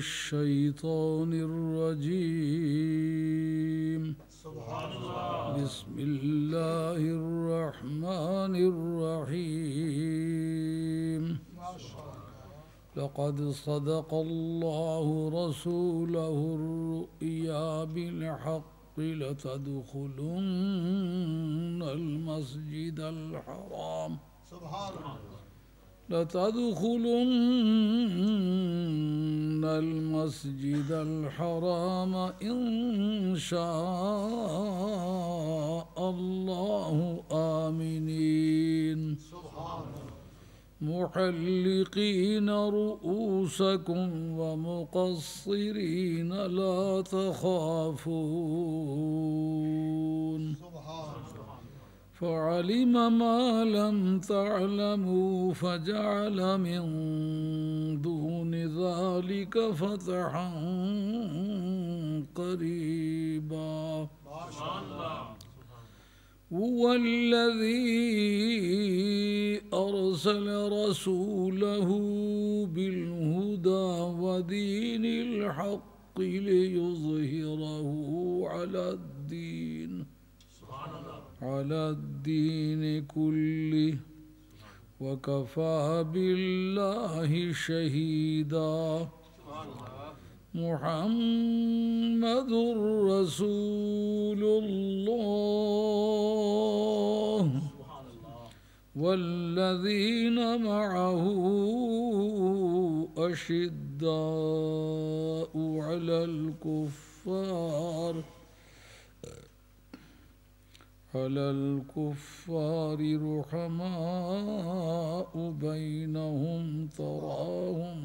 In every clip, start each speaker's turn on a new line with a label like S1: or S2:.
S1: الشيطان الرجيم. بسم الله الرحمن الرحيم. لقد صدق الله رسوله الرؤيا بالحق لتدخلن المسجد الحرام إن شاء الله آمنين محلقين رؤوسكم ومقصرين لا تخافون فعلم ما لم تعلموا فجعل من دون ذلك فتحا قريبا. هو الذي أرسل رسوله بالهدى ودين الحق ليظهره على الدين كله وكفى بالله شهيدا. محمد رسول الله والذين معه أشداء على الكفار رحماء بينهم تراهم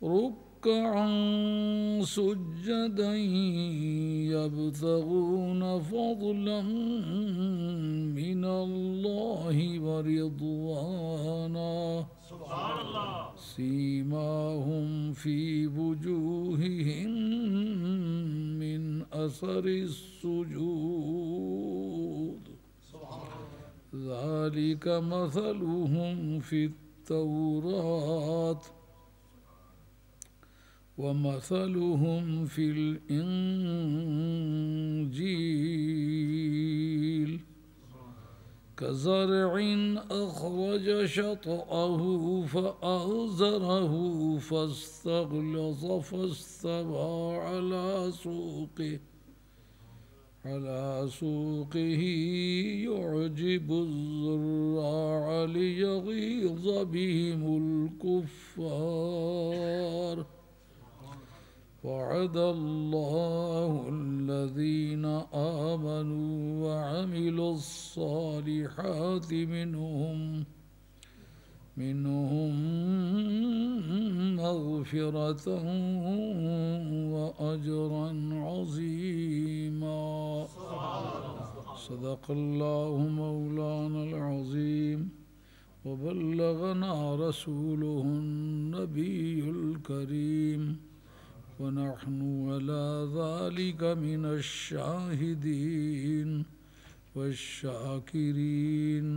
S1: ركعا سجدا يبتغون فضلا من الله ورضوانا سيماهم في وجوههم من أثر السجود ذلك مثلهم في التوراة ومثلهم في الإنجيل كزرع أخرج شطأه فآزره فاستغلظ فاستوى على سوقه يعجب الزراع ليغيظ بهم الكفار. وعد الله الذين آمنوا وعملوا الصالحات منهم مغفرة وأجرا عظيما. صدق الله مولانا العظيم وبلغنا رسوله النبي الكريم ونحن على ذلك من الشاهدين والشاكرين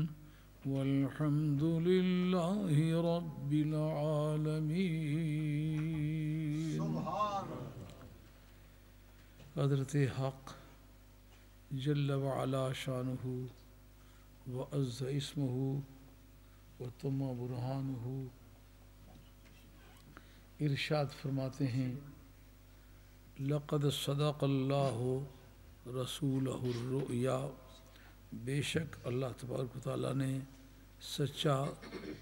S1: والحمد لله رب العالمين. حضرت حق جل وعلا شانہ وعز اسمہ وتم برہانہ ارشاد فرماتے ہیں لقد صدق اللہ رسولہ الرؤیا، بے شک اللہ تبارک و تعالیٰ نے سچا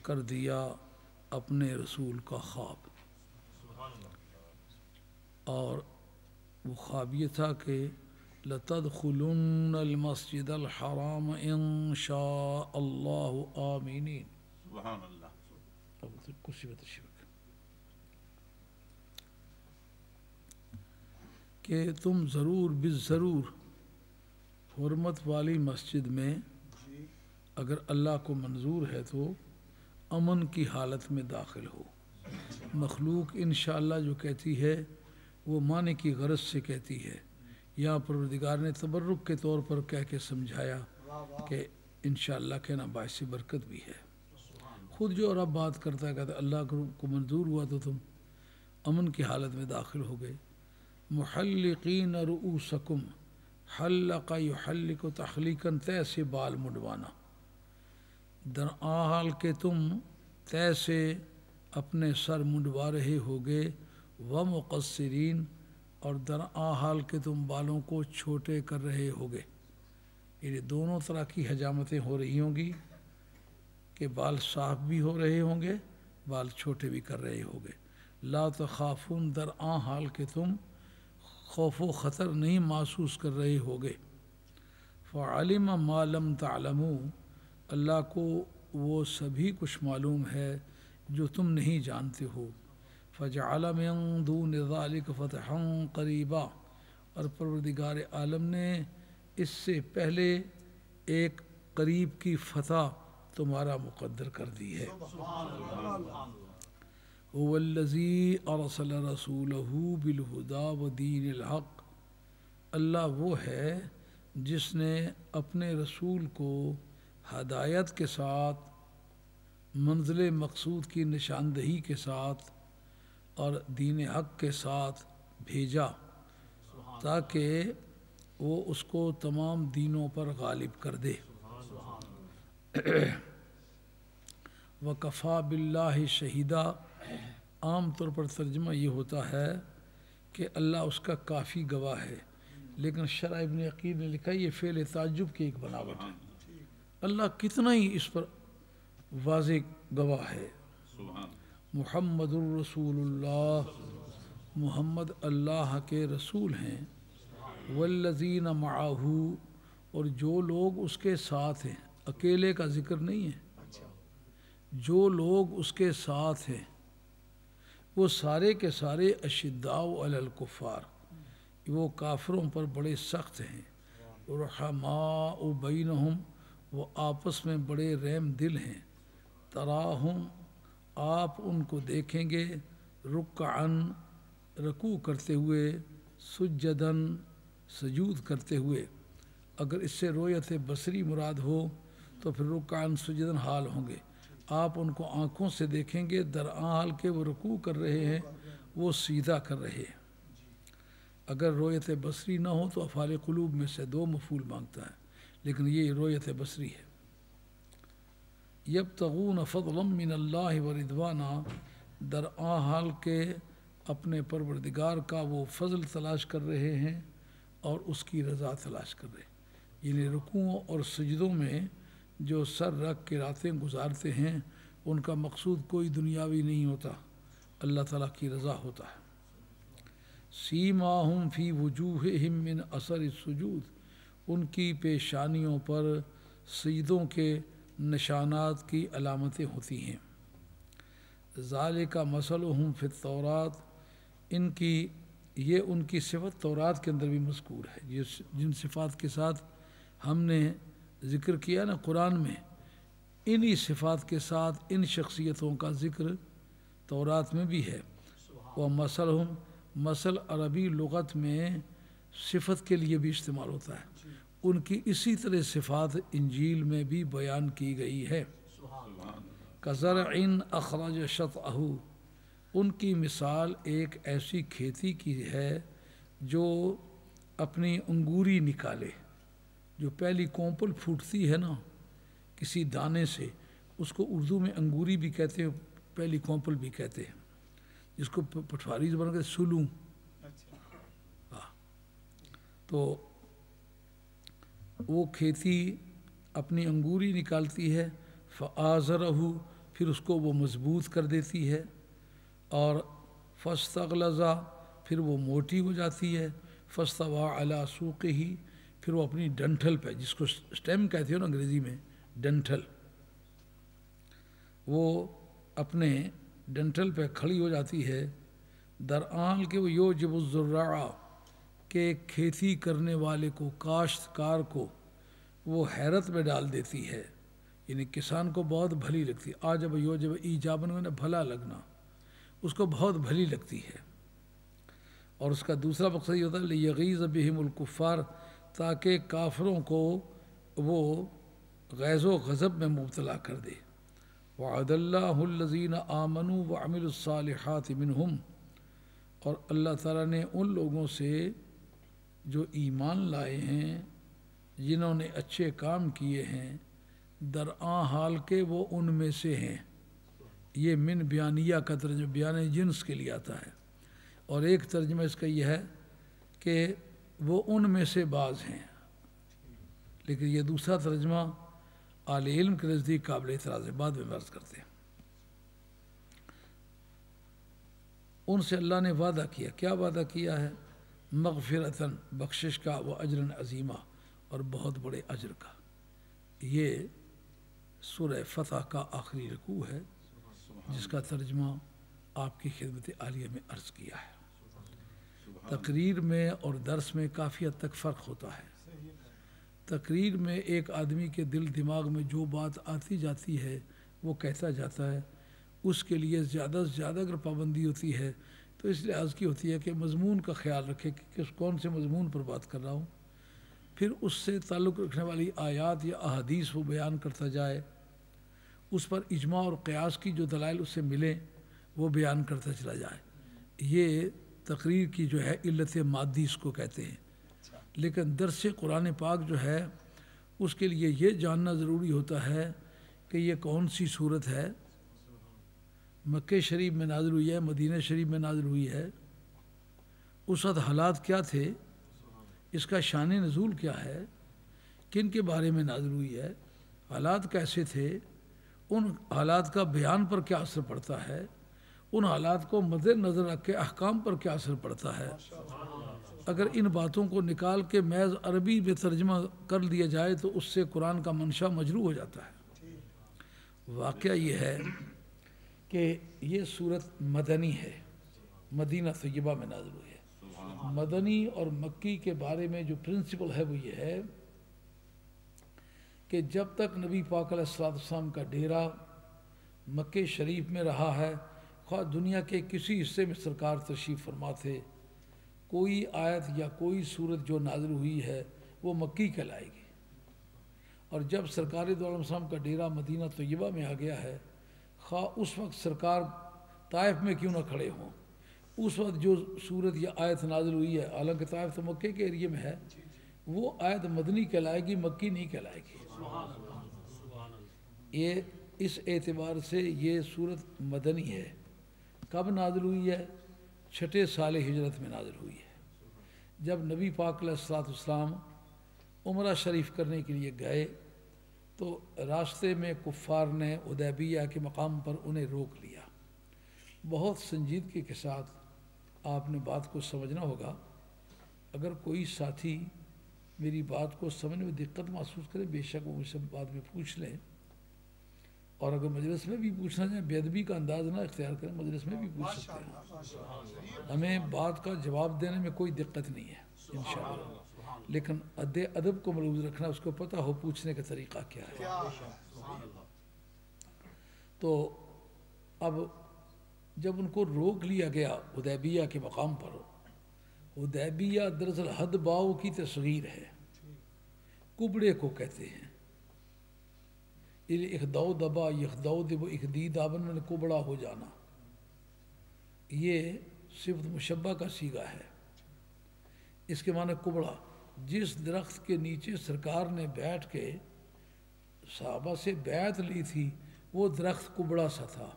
S1: کر دیا اپنے رسول کا خواب. اور وہ خواب یہ تھا کہ لَتَدْخُلُنَّ الْمَسْجِدَ الْحَرَامَ إِن شَاءَ اللَّهُ آمِنِينَ. سبحان اللہ. کرسی پہ تشریف رکھیں کہ تم ضرور بالضرور حرمت والی مسجد میں اگر اللہ کو منظور ہے تو امن کی حالت میں داخل ہو. مخلوق انشاءاللہ جو کہتی ہے وہ معنی کی غرض سے کہتی ہے. یہاں پروردگار نے تبرک کے طور پر کہہ کے سمجھایا کہ انشاءاللہ کہنا باعث برکت بھی ہے. خود جو رب بات کرتا ہے کہتا ہے اللہ کو منظور ہوا تو تم امن کی حالت میں داخل ہو گئے. محلقین رؤوسکم حلق یحلق تحلیقاً طے سے بال منڈوانا، درآل کہ تم طے سے اپنے سر منڈوا رہے ہوگے، ومقصرین اور درآل کہ تم بالوں کو چھوٹے کر رہے ہوگے. یعنی دونوں طرح کی حجامتیں ہو رہی ہوں گی کہ بال صاف بھی ہو رہے ہوں گے، بال چھوٹے بھی کر رہے ہوگے. لا تخافون درآل کہ تم خوف و خطر نہیں محسوس کر رہے ہوگے. فعلم ما لم تعلموا، اللہ کو وہ سبھی کچھ معلوم ہے جو تم نہیں جانتے ہو. فجعل من دون ذلك فتحا قریبا، اور پروردگار عالم نے اس سے پہلے ایک قریب کی فتح تمہارا مقدر کر دی ہے. هو الذی ارسل رسولہ بالہدی ودین الحق، اللہ وہ ہے جس نے اپنے رسول کو ہدایت کے ساتھ، منزل مقصود کی نشاندہی کے ساتھ اور دین حق کے ساتھ بھیجا تاکہ وہ اس کو تمام دینوں پر غالب کر دے. وَكَفَى بِاللَّهِ شَهِيدًا، عام طور پر ترجمہ یہ ہوتا ہے کہ اللہ اس کا کافی گواہ ہے، لیکن شرح ابن عقیل نے لکھا یہ فعل تعجب کی ایک بناوٹ ہے. اللہ کتنا ہی اس پر واضح گواہ ہے. محمد الرسول اللہ، محمد اللہ کے رسول ہیں. والذین معہ، اور جو لوگ اس کے ساتھ ہیں، اکیلے کا ذکر نہیں ہے، جو لوگ اس کے ساتھ ہیں وہ سارے کے سارے اشداء علی الکفار، وہ کافروں پر بڑے سخت ہیں. رحماء بینہم، وہ آپس میں بڑے رحم دل ہیں. تراہم، آپ ان کو دیکھیں گے، رکعن، رکوع کرتے ہوئے، سجدن، سجود کرتے ہوئے. اگر اس سے رؤیت بصری مراد ہو تو پھر رکعن سجدن حال ہوں گے. آپ ان کو آنکھوں سے دیکھیں گے درحال کہ وہ رکوع کر رہے ہیں، وہ سیدھا کر رہے ہیں. اگر رؤیت بصری نہ ہو تو افعال قلوب میں سے دو مفعول مانگتا ہے، لیکن یہ رؤیت بصری ہے. یبتغون فضلا من اللہ ورضوانا، درحال کہ اپنے پروردگار کا وہ فضل تلاش کر رہے ہیں اور اس کی رضا تلاش کر رہے ہیں. یعنی رکوعوں اور سجدوں میں جو سر رکھ کے راتیں گزارتے ہیں ان کا مقصود کوئی دنیاوی نہیں ہوتا، اللہ تعالیٰ کی رضا ہوتا ہے. سیماہم فی وجوہہم من اثر السجود، ان کی پیشانیوں پر سجدوں کے نشانات کی علامتیں ہوتی ہیں. ذالک مثلہم فی التوراۃ، یہ ان کی صفت تورات کے اندر بھی مذکور ہے. جن صفات کے ساتھ ہم نے ذکر کیا نا قرآن میں، انہی صفات کے ساتھ ان شخصیتوں کا ذکر تورات میں بھی ہے. وہ مثلہم، مثل عربی لغت میں صفت کے لیے بھی استعمال ہوتا ہے، ان کی اسی طرح صفات انجیل میں بھی بیان کی گئی ہے. کزرع اخرج شطأہ، ان کی مثال ایک ایسی کھیتی کی ہے جو اپنی انگوری نکالے. جو پہلی کونپل پھوٹتی ہے نا کسی دانے سے، اس کو اردو میں انگوری بھی کہتے ہیں، پہلی کونپل بھی کہتے ہیں، جس کو پٹواری زبان کہتے سلوں. تو وہ کھیتی اپنی انگوری نکالتی ہے، فآزرہ، پھر اس کو وہ مضبوط کر دیتی ہے، اور فاستغلظ، پھر وہ موٹی ہو جاتی ہے، فاستوى علی سوقہ، پھر وہ اپنی ڈنٹھل پہ، جس کو سٹیم کہتے ہو نا انگریزی میں، ڈنٹھل، وہ اپنے ڈنٹھل پہ کھڑی ہو جاتی ہے. درآل کہ وہ یوجب الزراع، کہ کھیتی کرنے والے کو، کاشتکار کو وہ حیرت میں ڈال دیتی ہے. یعنی کسان کو بہت بھلی لگتی ہے. آجب یوجب ایجابن میں بھلا لگنا، اس کو بہت بھلی لگتی ہے. اور اس کا دوسرا مقصد یہ ہوتا ہے لیغیظ بہم الکفار، تاکہ کافروں کو وہ غیظ و غضب میں مبتلا کر دے. وعد اللہ الذین آمنوا وعملوا الصالحات منہم، اور اللہ تعالیٰ نے ان لوگوں سے جو ایمان لائے ہیں، جنہوں نے اچھے کام کیے ہیں، درآں حال کے وہ ان میں سے ہیں۔ یہ من بیانیہ کا ترجمہ بیان جنس کے لیے آتا ہے، اور ایک ترجمہ اس کا یہ ہے کہ وہ ان میں سے بعض ہیں، لیکن یہ دوسرا ترجمہ اہل علم کے نزدیک قابل اعتراض ہے، بعد میں عرض کرتے ہیں۔ ان سے اللہ نے وعدہ کیا، کیا وعدہ کیا ہے؟ مغفرتاً، بخشش کا، و اجراً عظیمہ، اور بہت بڑے اجر کا۔ یہ سورہ فتح کا آخری رکوع ہے، جس کا ترجمہ آپ کی خدمت عالیہ میں عرض کیا ہے۔ تقریر میں اور درس میں کافی حد تک فرق ہوتا ہے۔ تقریر میں ایک آدمی کے دل دماغ میں جو بات آتی جاتی ہے وہ کہتا جاتا ہے، اس کے لیے زیادہ سے زیادہ اگر پابندی ہوتی ہے تو اس لحاظ کی ہوتی ہے کہ مضمون کا خیال رکھے کہ کس کون سے مضمون پر بات کر رہا ہوں، پھر اس سے تعلق رکھنے والی آیات یا احادیث وہ بیان کرتا جائے، اس پر اجماع اور قیاس کی جو دلائل اس سے ملیں وہ بیان کرتا چلا جائے۔ یہ تقریر کی جو ہے علت مادی اس کو کہتے ہیں۔ لیکن درس قرآن پاک جو ہے اس کے لیے یہ جاننا ضروری ہوتا ہے کہ یہ کون سی صورت ہے، مکہ شریف میں نازل ہوئی ہے، مدینہ شریف میں نازل ہوئی ہے، اس وقت حالات کیا تھے، اس کا شان نزول کیا ہے، کن کے بارے میں نازل ہوئی ہے، حالات کیسے تھے، ان حالات کا بیان پر کیا اثر پڑتا ہے، ان حالات کو مد نظر رکھ کے احکام پر کیا اثر پڑتا ہے۔ اگر ان باتوں کو نکال کے محض عربی میں ترجمہ کر لیا جائے تو اس سے قرآن کا منشا مجروح ہو جاتا ہے۔ واقعہ یہ ہے کہ یہ صورت مدنی ہے، مدینہ طیبہ میں نازل ہوئی ہے۔ مدنی اور مکی کے بارے میں جو پرنسپل ہے وہ یہ ہے کہ جب تک نبی پاک علیہ السلام کا ڈیرا مکہ شریف میں رہا ہے، خواہ دنیا کے کسی حصے میں سرکار تشریف فرما تھے، کوئی آیت یا کوئی صورت جو نازل ہوئی ہے وہ مکی کہلائے گی۔ اور جب سرکار دو عالم السلام کا ڈیرا مدینہ طیبہ میں آ گیا ہے، خواہ اس وقت سرکار طائف میں کیوں نہ کھڑے ہوں، اس وقت جو صورت یا آیت نازل ہوئی ہے، حالانکہ طائف تو مکے کے ایریے میں ہے، وہ آیت مدنی کہلائے گی، مکی نہیں کہلائے گی۔ یہ اس اعتبار سے یہ صورت مدنی ہے۔ کب نازل ہوئی ہے؟ 6 سال ہجرت میں نازل ہوئی ہے، جب نبی پاک علیہ السلام عمرہ شریف کرنے کے لیے گئے تو راستے میں کفار نے حدیبیہ کے مقام پر انہیں روک لیا۔ بہت سنجیدگی کے ساتھ آپ نے بات کو سمجھنا ہوگا۔ اگر کوئی ساتھی میری بات کو سمجھنے میں دقت محسوس کرے، بے شک وہ مجھ سے بعد میں پوچھ لیں، اور اگر مجلس میں بھی پوچھنا چاہیں، بے ادبی کا انداز نہ اختیار کریں، مجلس میں بھی پوچھ سکتے ہیں، ہمیں بات کا جواب دینے میں کوئی دقت نہیں ہے انشاءاللہ، لیکن ادب کو ملحوظ رکھنا، اس کو پتہ ہو پوچھنے کا طریقہ کیا ہے۔ تو اب جب ان کو روک لیا گیا حدیبیہ کے مقام پر، حدیبیہ دراصل حد باؤ کی تصغیر ہے، کبڑے کو کہتے ہیں۔ اخدو دبا یخدو دب اخدی دابن میں کبڑا ہو جانا، یہ صفت مشبہ کا صیغہ ہے۔ اس کے معنی کبڑا، جس درخت کے نیچے سرکار نے بیٹھ کے صحابہ سے بیعت لی تھی وہ درخت کبڑا سا تھا،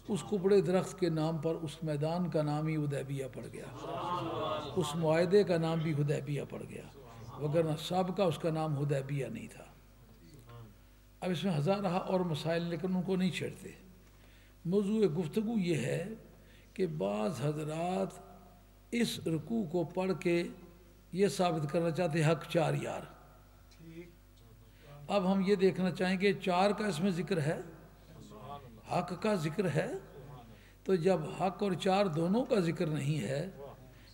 S1: اس کبڑے درخت کے نام پر اس میدان کا نام ہی حدیبیہ پڑ گیا، اس معاہدے کا نام بھی حدیبیہ پڑ گیا، وگرنہ سابقہ اس کا نام حدیبیہ نہیں تھا۔ اب اس میں ہزارہ اور مسائل، لیکن ان کو نہیں چھیڑتے۔ موضوع گفتگو یہ ہے کہ بعض حضرات اس رکوع کو پڑھ کے یہ ثابت کرنا چاہتے ہیں حق 4 یار۔ اب ہم یہ دیکھنا چاہیں گے 4 کا اس میں ذکر ہے، حق کا ذکر ہے، تو جب حق اور 4 دونوں کا ذکر نہیں ہے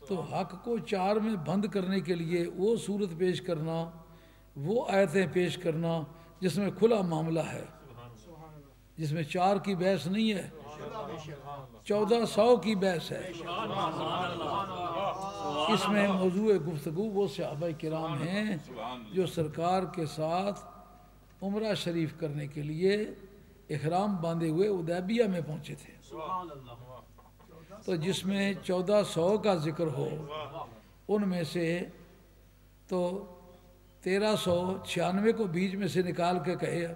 S1: تو حق کو 4 میں بند کرنے کے لیے وہ صورت پیش کرنا، وہ آیتیں پیش کرنا جس میں کھلا معاملہ ہے، جس میں 4 کی بحث نہیں ہے، 1400 کی بحث ہے۔ اس میں موضوع گفتگو وہ صحابہ کرام ہیں جو سرکار کے ساتھ عمرہ شریف کرنے کے لیے احرام باندھے ہوئے حدیبیہ میں پہنچے تھے، تو جس میں 1400 کا ذکر ہو، ان میں سے تو 1396 کو بیچ میں سے نکال کے کہے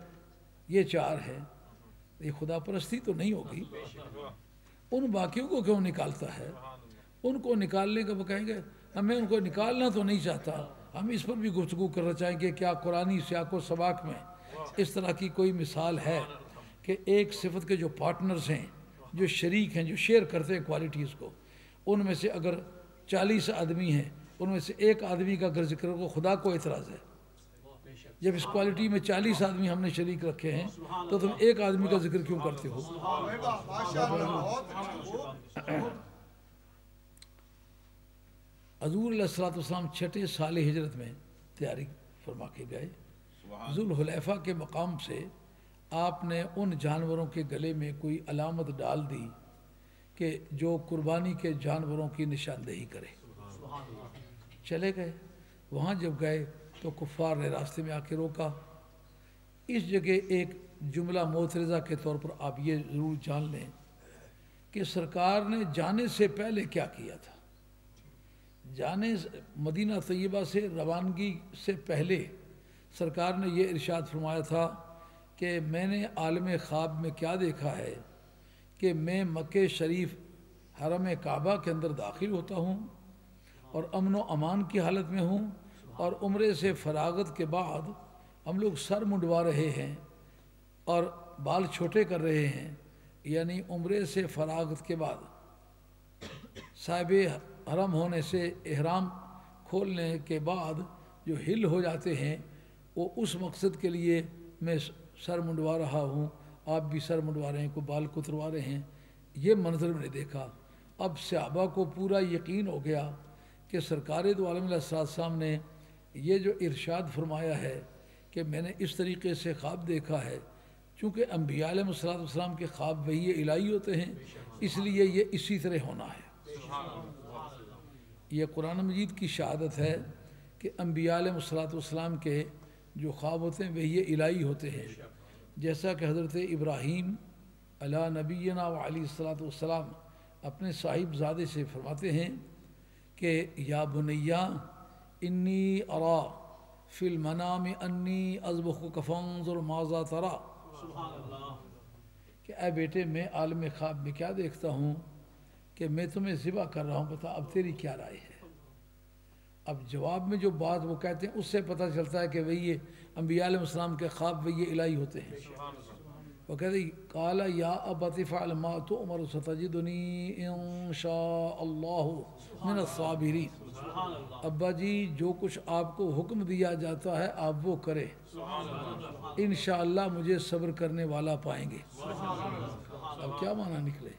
S1: یہ 4 ہے، یہ خدا پرستی تو نہیں ہوگی؟ ان باقیوں کو کیوں نکالتا ہے؟ ان کو نکالنے کا وہ کہیں گے ہمیں ان کو نکالنا تو نہیں چاہتا، ہم اس پر بھی گفتگو کرنا چاہیں گے کیا قرآنی سیاق و سباق میں اس طرح کی کوئی مثال ہے کہ ایک صفت کے جو پارٹنرز ہیں، جو شریک ہیں، جو شیئر کرتے ہیں کوالٹیز کو، ان میں سے اگر 40 آدمی ہیں، ان میں سے ایک آدمی کا اگر ذکر ہو خدا کو اعتراض ہے، جب اس کوالٹی میں 40 آدمی ہم نے شریک رکھے ہیں تو تم ایک آدمی کا ذکر کیوں کرتے ہو؟ حضور علیہ السلام 6 سال ہجرت میں تیاری فرما کے گئے، ذوالحلیفہ کے مقام سے آپ نے ان جانوروں کے گلے میں کوئی علامت ڈال دی کہ جو قربانی کے جانوروں کی نشاندہی کرے۔ چلے گئے، وہاں جب گئے تو کفار نے راستے میں آ کے روکا۔ اس جگہ ایک جملہ معترضہ کے طور پر آپ یہ ضرور جان لیں کہ سرکار نے جانے سے پہلے کیا کیا تھا۔ مدینہ طیبہ سے روانگی سے پہلے سرکار نے یہ ارشاد فرمایا تھا کہ میں نے عالم خواب میں کیا دیکھا ہے کہ میں مکہ شریف حرم کعبہ کے اندر داخل ہوتا ہوں اور امن و امان کی حالت میں ہوں، اور عمرے سے فراغت کے بعد ہم لوگ سر منڈوا رہے ہیں اور بال چھوٹے کر رہے ہیں، یعنی عمرے سے فراغت کے بعد صاحب حرم ہونے سے احرام کھولنے کے بعد جو ہل ہو جاتے ہیں، وہ اس مقصد کے لیے میں سر منڈوا رہا ہوں، آپ بھی سر منڈوا رہے ہیں، کو بال کتروا رہے ہیں۔ یہ منظر میں نے دیکھا۔ اب صحابہ کو پورا یقین ہو گیا کہ سرکار دو عالم علیہ السلام نے یہ جو ارشاد فرمایا ہے کہ میں نے اس طریقے سے خواب دیکھا ہے، چونکہ انبیاء علیہ السلام کے خواب وحی الہی ہوتے ہیں، اس لیے یہ اسی طرح ہونا ہے۔ یہ قرآن مجید کی شہادت ہے کہ انبیاء علیہ السلام کے جو خواب ہوتے ہیں وحی الہی ہوتے ہیں، جیسا کہ حضرت ابراہیم علیہ نبینا و علیہ السلام اپنے صاحب زادے سے فرماتے ہیں کہ یا بنیا انی ارا فی المنام انی اذبحک فانظر ماذا ترى، کہ اے بیٹے میں عالم خواب میں کیا دیکھتا ہوں کہ میں تمہیں ذبح کر رہا ہوں، بتا اب تیری کیا رائے ہے۔ اب جواب میں جو بات وہ کہتے ہیں اس سے پتہ چلتا ہے کہ وہی انبیاء علیہ السلام کے خواب وہی الہی ہوتے ہیں۔ وہ کہتے ہیں قال یا ابت افعل ما تؤمر ستجدنی ان شاء اللہ من الصابرین، ابا جی جو کچھ آپ کو حکم دیا جاتا ہے آپ وہ کریں، انشاءاللہ مجھے صبر کرنے والا پائیں گے۔ اب کیا معنی نکلے؟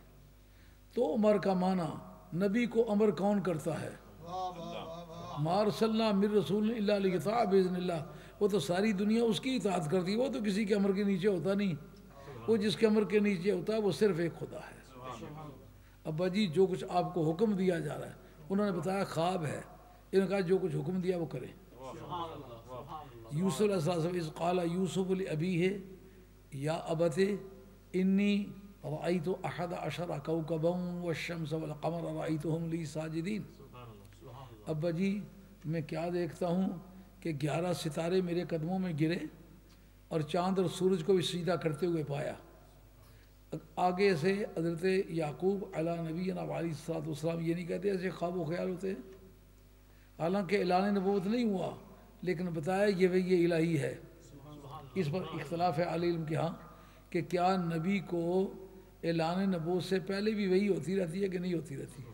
S1: تو عمر کا معنی نبی کو امر کون کرتا ہے؟ ما ارسلنا من رسول الا لیطاع باذن اللہ، وہ تو ساری دنیا اس کی اطاعت کرتی ہے، وہ تو کسی کے امر کے نیچے ہوتا نہیں، وہ جس کے امر کے نیچے ہوتا ہے وہ صرف ایک خدا ہے۔ ابا جی جو کچھ آپ کو حکم دیا جا رہا ہے، انہوں نے بتایا خواب ہے، انہوں نے کہا جو کچھ حکم دیا وہ کریں۔ یوسف علیہ السلام اذ قال یوسف لابیہ یا ابت انی رأیت احد عشر کوکبا والشمس والقمر رأیتهم لی ساجدین، ابا جی میں کیا دیکھتا ہوں کہ 11 ستارے میرے قدموں میں گرے اور چاند اور سورج کو بھی سجدہ کرتے ہوئے پایا۔ آگے سے حضرت یعقوب علیہ نبینا علیہ السلام یہ نہیں کہتے ایسے خواب و خیال ہوتے ہیں، حالانکہ اعلان نبوت نہیں ہوا لیکن بتایا یہ وحی الہی ہے۔ اس پر اختلاف ہے اہل علم کے ہاں کہ کیا نبی کو اعلان نبوت سے پہلے بھی وحی ہوتی رہتی ہے کہ نہیں ہوتی رہتی ہے؟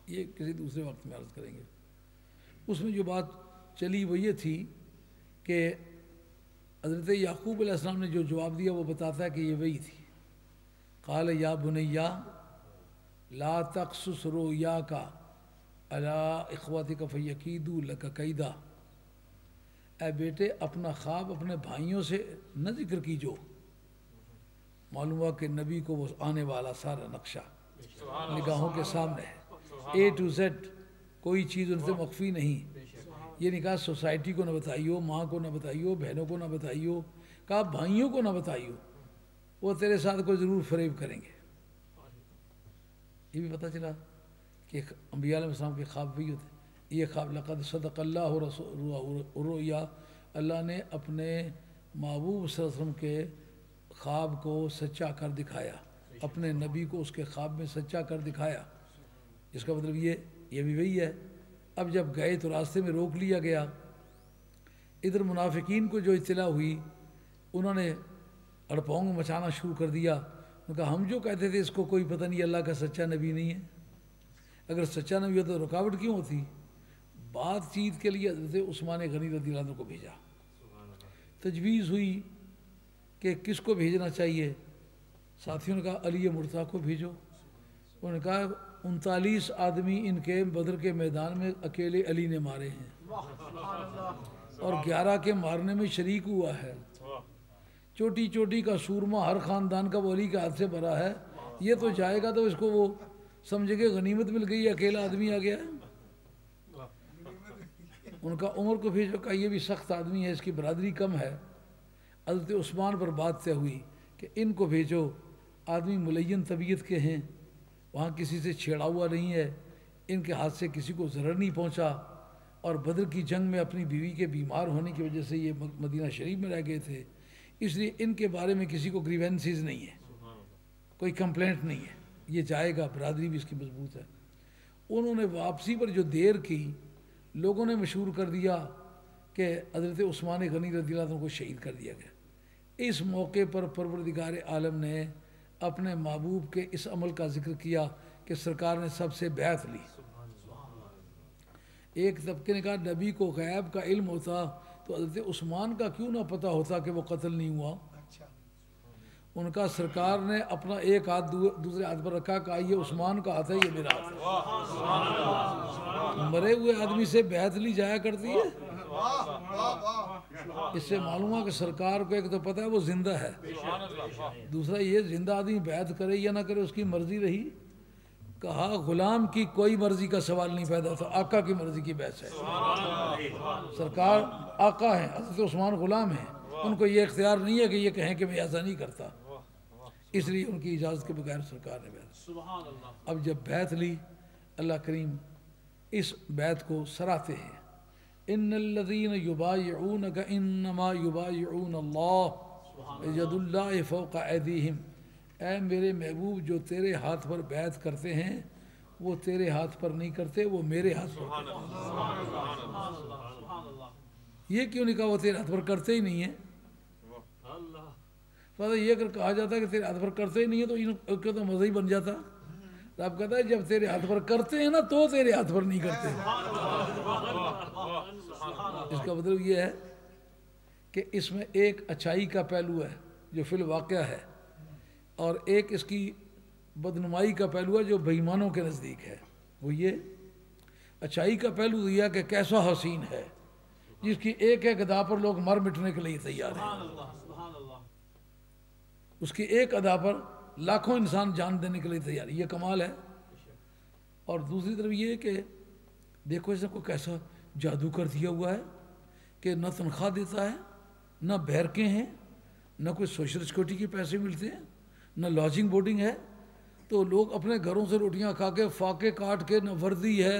S1: یہ کسی دوسرے وقت میں عرض کریں گے۔ اس میں جو بات چلی وہ یہ تھی کہ حضرت یعقوب علیہ السلام نے جو جواب دیا وہ بتاتا ہے کہ یہ وہی تھی۔ قال یا بنیا لا تقصص رؤیاک علی اخوتک فیکیدوا لک کیدا، اے بیٹے اپنا خواب اپنے بھائیوں سے نہ ذکر کیجو۔ معلوم ہوا کہ نبی کو وہ آنے والا سارا نقشہ نگاہوں کے سامنے ہے، اے ٹو زیڈ، کوئی چیز ان سے مخفی نہیں۔ یہ نہیں کہا سوسائٹی کو نہ بتائیو، ماں کو نہ بتائیو، بہنوں کو نہ بتائیو، کہا بھائیوں کو نہ بتائیو، وہ تیرے ساتھ کوئی ضرور فریب کریں گے۔ یہ بھی پتہ چلا کہ انبیاء علیہ السلام کے خواب بھی ہوتے ہیں۔ یہ خواب لقد صدق اللہ رؤیا، اللہ نے اپنے محبوب صلی اللہ علیہ وسلم کے خواب کو سچا کر دکھایا، اپنے نبی کو اس کے خواب میں سچا کر دکھایا۔ اس کا مطلب یہ بھی وہی ہے۔ اب جب گئے تو راستے میں روک لیا گیا، ادھر منافقین کو جو اطلاع ہوئی انہوں نے اڑپونگ مچانا شروع کر دیا۔ انہوں نے کہا ہم جو کہتے تھے اس کو کوئی پتہ نہیں اللہ کا سچا نبی نہیں ہے، اگر سچا نبی ہوتا تو رکاوٹ کیوں ہوتی؟ بات چیت کے لیے حضرت عثمان غنی رضی اللہ عنہ کو بھیجا۔ تجویز ہوئی کہ کس کو بھیجنا چاہیے؟ ساتھیوں نے کہا علی مرتضیٰ کو بھیجو۔ انہوں نے کہا 39 آدمی ان کے بدر کے میدان میں اکیلے علی نے مارے ہیں اور 11 کے مارنے میں شریک ہوا ہے۔ چوٹی چوٹی کا سورما ہر خاندان کا وہ علی کے ہاتھ سے بھرا ہے، یہ تو جائے گا تو اس کو وہ سمجھے کہ غنیمت مل گئی، اکیلا آدمی آ گیا ہے۔ ان کا عمر کو بھیجو، کہا یہ بھی سخت آدمی ہے، اس کی برادری کم ہے۔ حضرت عثمان پر بات طے ہوئی کہ ان کو بھیجو، آدمی ملین طبیعت کے ہیں، وہاں کسی سے چھیڑا ہوا نہیں ہے، ان کے ہاتھ سے کسی کو ضرر نہیں پہنچا، اور بدر کی جنگ میں اپنی بیوی کے بیمار ہونے کی وجہ سے یہ مدینہ شریف میں رہ گئے تھے، اس لیے ان کے بارے میں کسی کو گریونسز نہیں ہے، کوئی کمپلینٹ نہیں ہے، یہ جائے گا، برادری بھی اس کی مضبوط ہے۔ انہوں نے واپسی پر جو دیر کی، لوگوں نے مشہور کر دیا کہ حضرت عثمان غنی رضی اللہ عنہ کو شہید کر دیا گیا۔ اس موقع پر پروردگار عالم نے اپنے محبوب کے اس عمل کا ذکر کیا کہ سرکار نے سب سے بیعت لی۔ ایک طبقے نے کہا نبی کو غیب کا علم ہوتا تو حضرت عثمان کا کیوں نہ پتہ ہوتا کہ وہ قتل نہیں ہوا؟ ان کا سرکار نے اپنا ایک ہاتھ دوسرے ہاتھ پر رکھا، کہا یہ عثمان کا ہاتھ ہے، یہ میرا ہاتھ ہے۔ مرے ہوئے آدمی سے بیعت لی جایا کرتی ہے۔ اس سے معلوم ہے کہ سرکار کو ایک تو پتہ ہے وہ زندہ ہے، دوسرا یہ زندہ آدمی بیعت کرے یا نہ کرے اس کی مرضی رہی۔ کہا غلام کی کوئی مرضی کا سوال نہیں پیدا تھا، آقا کی مرضی کی بحث ہے۔ سرکار آقا ہیں، حضرت عثمان غلام ہیں، ان کو یہ اختیار نہیں ہے کہ یہ کہیں کہ میں ایسا نہیں کرتا، اس لیے ان کی اجازت کے بغیر سرکار نے بیعت۔ اب جب بیعت لی، اللہ کریم اس بیعت کو سراہتے ہیں، ان الذین یبایعونک انما یبایعون اللہ ید اللہ فوق ایدیہم، اے میرے محبوب جو تیرے ہاتھ پر بیعت کرتے ہیں وہ تیرے ہاتھ پر نہیں کرتے، وہ میرے ہاتھ پر کرتے ہیں۔ یہ کیوں نہیں کہا وہ تیرے ہاتھ پر کرتے ہی نہیں ہیں؟ پتہ یہ اگر کہا جاتا ہے کہ تیرے ہاتھ پر کرتے ہی نہیں ہیں تو ان کا تو مزہ ہی بن جاتا۔ رب کہتا ہے جب تیرے ہاتھ پر کرتے ہیں نا تو تیرے ہاتھ پر نہیں کرتے۔ اس کا مطلب یہ ہے کہ اس میں ایک اچھائی کا پہلو ہے جو فی الواقع ہے، اور ایک اس کی بدنمائی کا پہلو ہے جو بے ایمانوں کے نزدیک ہے۔ وہ یہ اچھائی کا پہلو یہ ہے کہ کیسا حسین ہے جس کی ایک ایک ادا پر لوگ مر مٹنے کے لیے تیار ہیں، اس کی ایک ادا پر لاکھوں انسان جان دینے کے لیے تیار ہے، یہ کمال ہے۔ اور دوسری طرف یہ کہ دیکھو اس نے کو کیسا جادو کر دیا ہوا ہے کہ نہ تنخواہ دیتا ہے، نہ بیرکیں ہیں، نہ کوئی سوشل سیکورٹی کے پیسے ملتے ہیں، نہ لاجنگ بورڈنگ ہے، تو لوگ اپنے گھروں سے روٹیاں کھا کے فاقے کاٹ کے، نہ وردی ہے،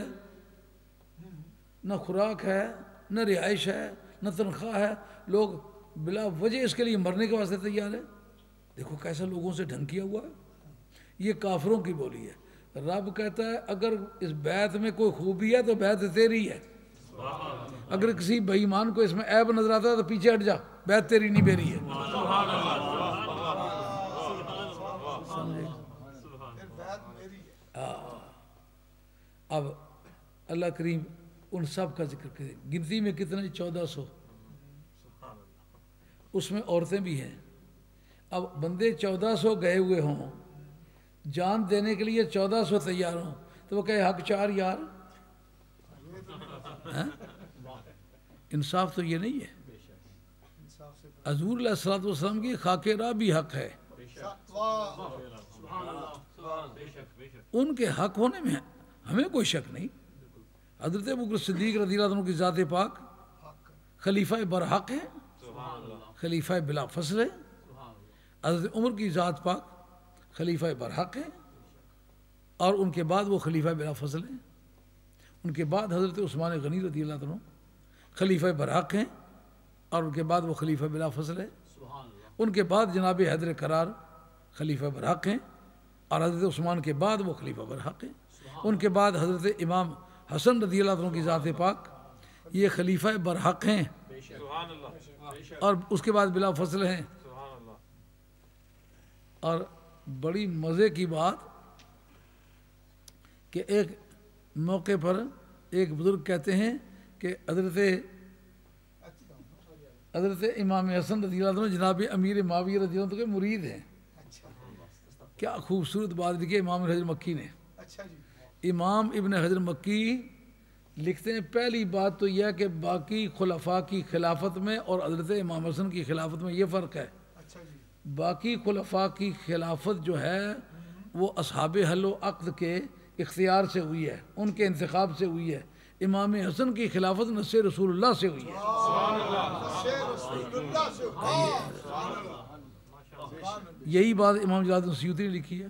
S1: نہ خوراک ہے، نہ رہائش ہے، نہ تنخواہ ہے، لوگ بلا وجہ اس کے لیے مرنے کے واسطے تیار ہے۔ دیکھو کیسا لوگوں سے ڈھنگ کیا ہوا ہے، یہ کافروں کی بولی ہے۔ رب کہتا ہے اگر اس بیعت میں کوئی خوبی ہے تو بیعت تیری ہے، اگر کسی بے ایمان کو اس میں عیب نظر آتا ہے تو پیچھے ہٹ جا، بیعت تیری نہیں میری ہے۔ اب اللہ کریم ان سب کا ذکر کرے، گنتی میں کتنے؟ 1400، اس میں عورتیں بھی ہیں۔ اب بندے 1400 گئے ہوئے ہوں، جان دینے کے لیے 1400 تیار ہوں، تو وہ کہے حق 4 یار، انصاف تو یہ نہیں ہے۔ حضور علیہ الصلوۃ والسلام کی خاک راہ بھی حق ہے، ان کے حق ہونے میں ہمیں کوئی شک نہیں۔ حضرت ابوبکر صدیق رضی اللہ عنہ کی ذات پاک خلیفہ برحق ہیں، خلیفہ بلا فصل ہے، حضرت عمر کی ذات پاک خلیفہ برحق ہے، اور ان کے بعد وہ خلیفہ بلا فصل ہیں، ان کے بعد حضرت عثمان غنی رضی اللہ عنہ خلیفہ برحق ہیں، اور ان کے بعد وہ خلیفہ بلا فصل ہے، ان کے بعد جناب حیدر کرار خلیفہ برحق ہیں، اور حضرت عثمان کے بعد وہ خلیفہ برحق ہیں، ان کے بعد حضرت امام حسن رضی اللہ عنہ کی ذات پاک یہ خلیفہ برحق ہیں، اور اس کے بعد بلا فصل ہیں۔ اور بڑی مزے کی بات کہ ایک موقع پر ایک بزرگ کہتے ہیں کہ حضرت امام حسن رضی اللہ عنہ جناب امیر معاویہ رضی اللہ عنہ کے مرید ہیں۔ کیا خوبصورت بات لکھی امام ابن حجر مکی نے۔ امام ابن حجر مکی لکھتے ہیں پہلی بات تو یہ ہے کہ باقی خلفاء کی خلافت میں اور حضرت امام حسن کی خلافت میں یہ فرق ہے، باقی خلفاء کی خلافت جو ہے وہ اصحاب حل و عقد کے اختیار سے ہوئی ہے، ان کے انتخاب سے ہوئی ہے، امام حسن کی خلافت نص رسول اللہ سے ہوئی ہے۔ یہی بات امام جلال الدین سیوطی نے لکھی ہے،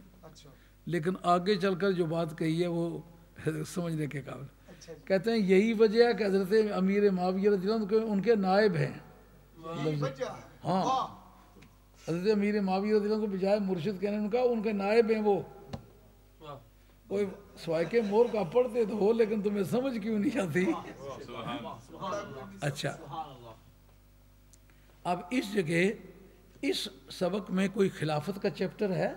S1: لیکن آگے چل کر جو بات کہی ہے وہ سمجھنے کے قابل۔ کہتے ہیں یہی وجہ ہے کہ حضرت امیر معاویہ رضی اللہ عنہ ان کے نائب ہیں۔ ہاں، حضرت امیر معاویہ رضی اللہ عنہ کو بجائے مرشد کہنے ان کا، ان کے نائب ہیں وہ۔ کوئی سوائے کے مور کا پڑھتے تو ہو، لیکن تمہیں سمجھ کیوں نہیں آتی؟ اچھا، اب اس جگہ اس سبق میں کوئی خلافت کا چیپٹر ہے؟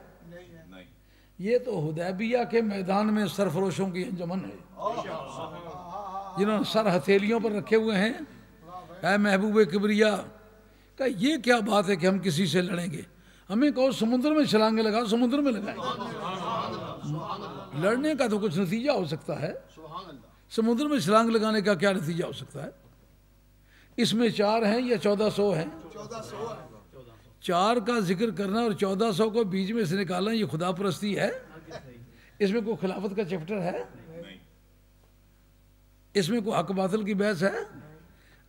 S1: یہ تو حدیبیہ کے میدان میں سرفروشوں کی انجمن ہے، جنہوں نے سر ہتھیلیوں پر رکھے ہوئے ہیں، اے محبوب کبریا کہ یہ کیا بات ہے کہ ہم کسی سے لڑیں گے؟ ہمیں کہو سمندر میں چھلانگیں لگا، سمندر میں لگائیں گے۔ لڑنے کا تو کچھ نتیجہ ہو سکتا ہے، سمندر میں چھلانگ لگانے کا کیا نتیجہ ہو سکتا ہے؟ اس میں 4 ہیں یا 1400 ہیں؟ 4 کا ذکر کرنا اور 1400 کو بیچ میں سے نکالنا یہ خدا پرستی ہے؟ اس میں کوئی خلافت کا چیپٹر ہے؟ اس میں کوئی حق باطل کی بحث ہے؟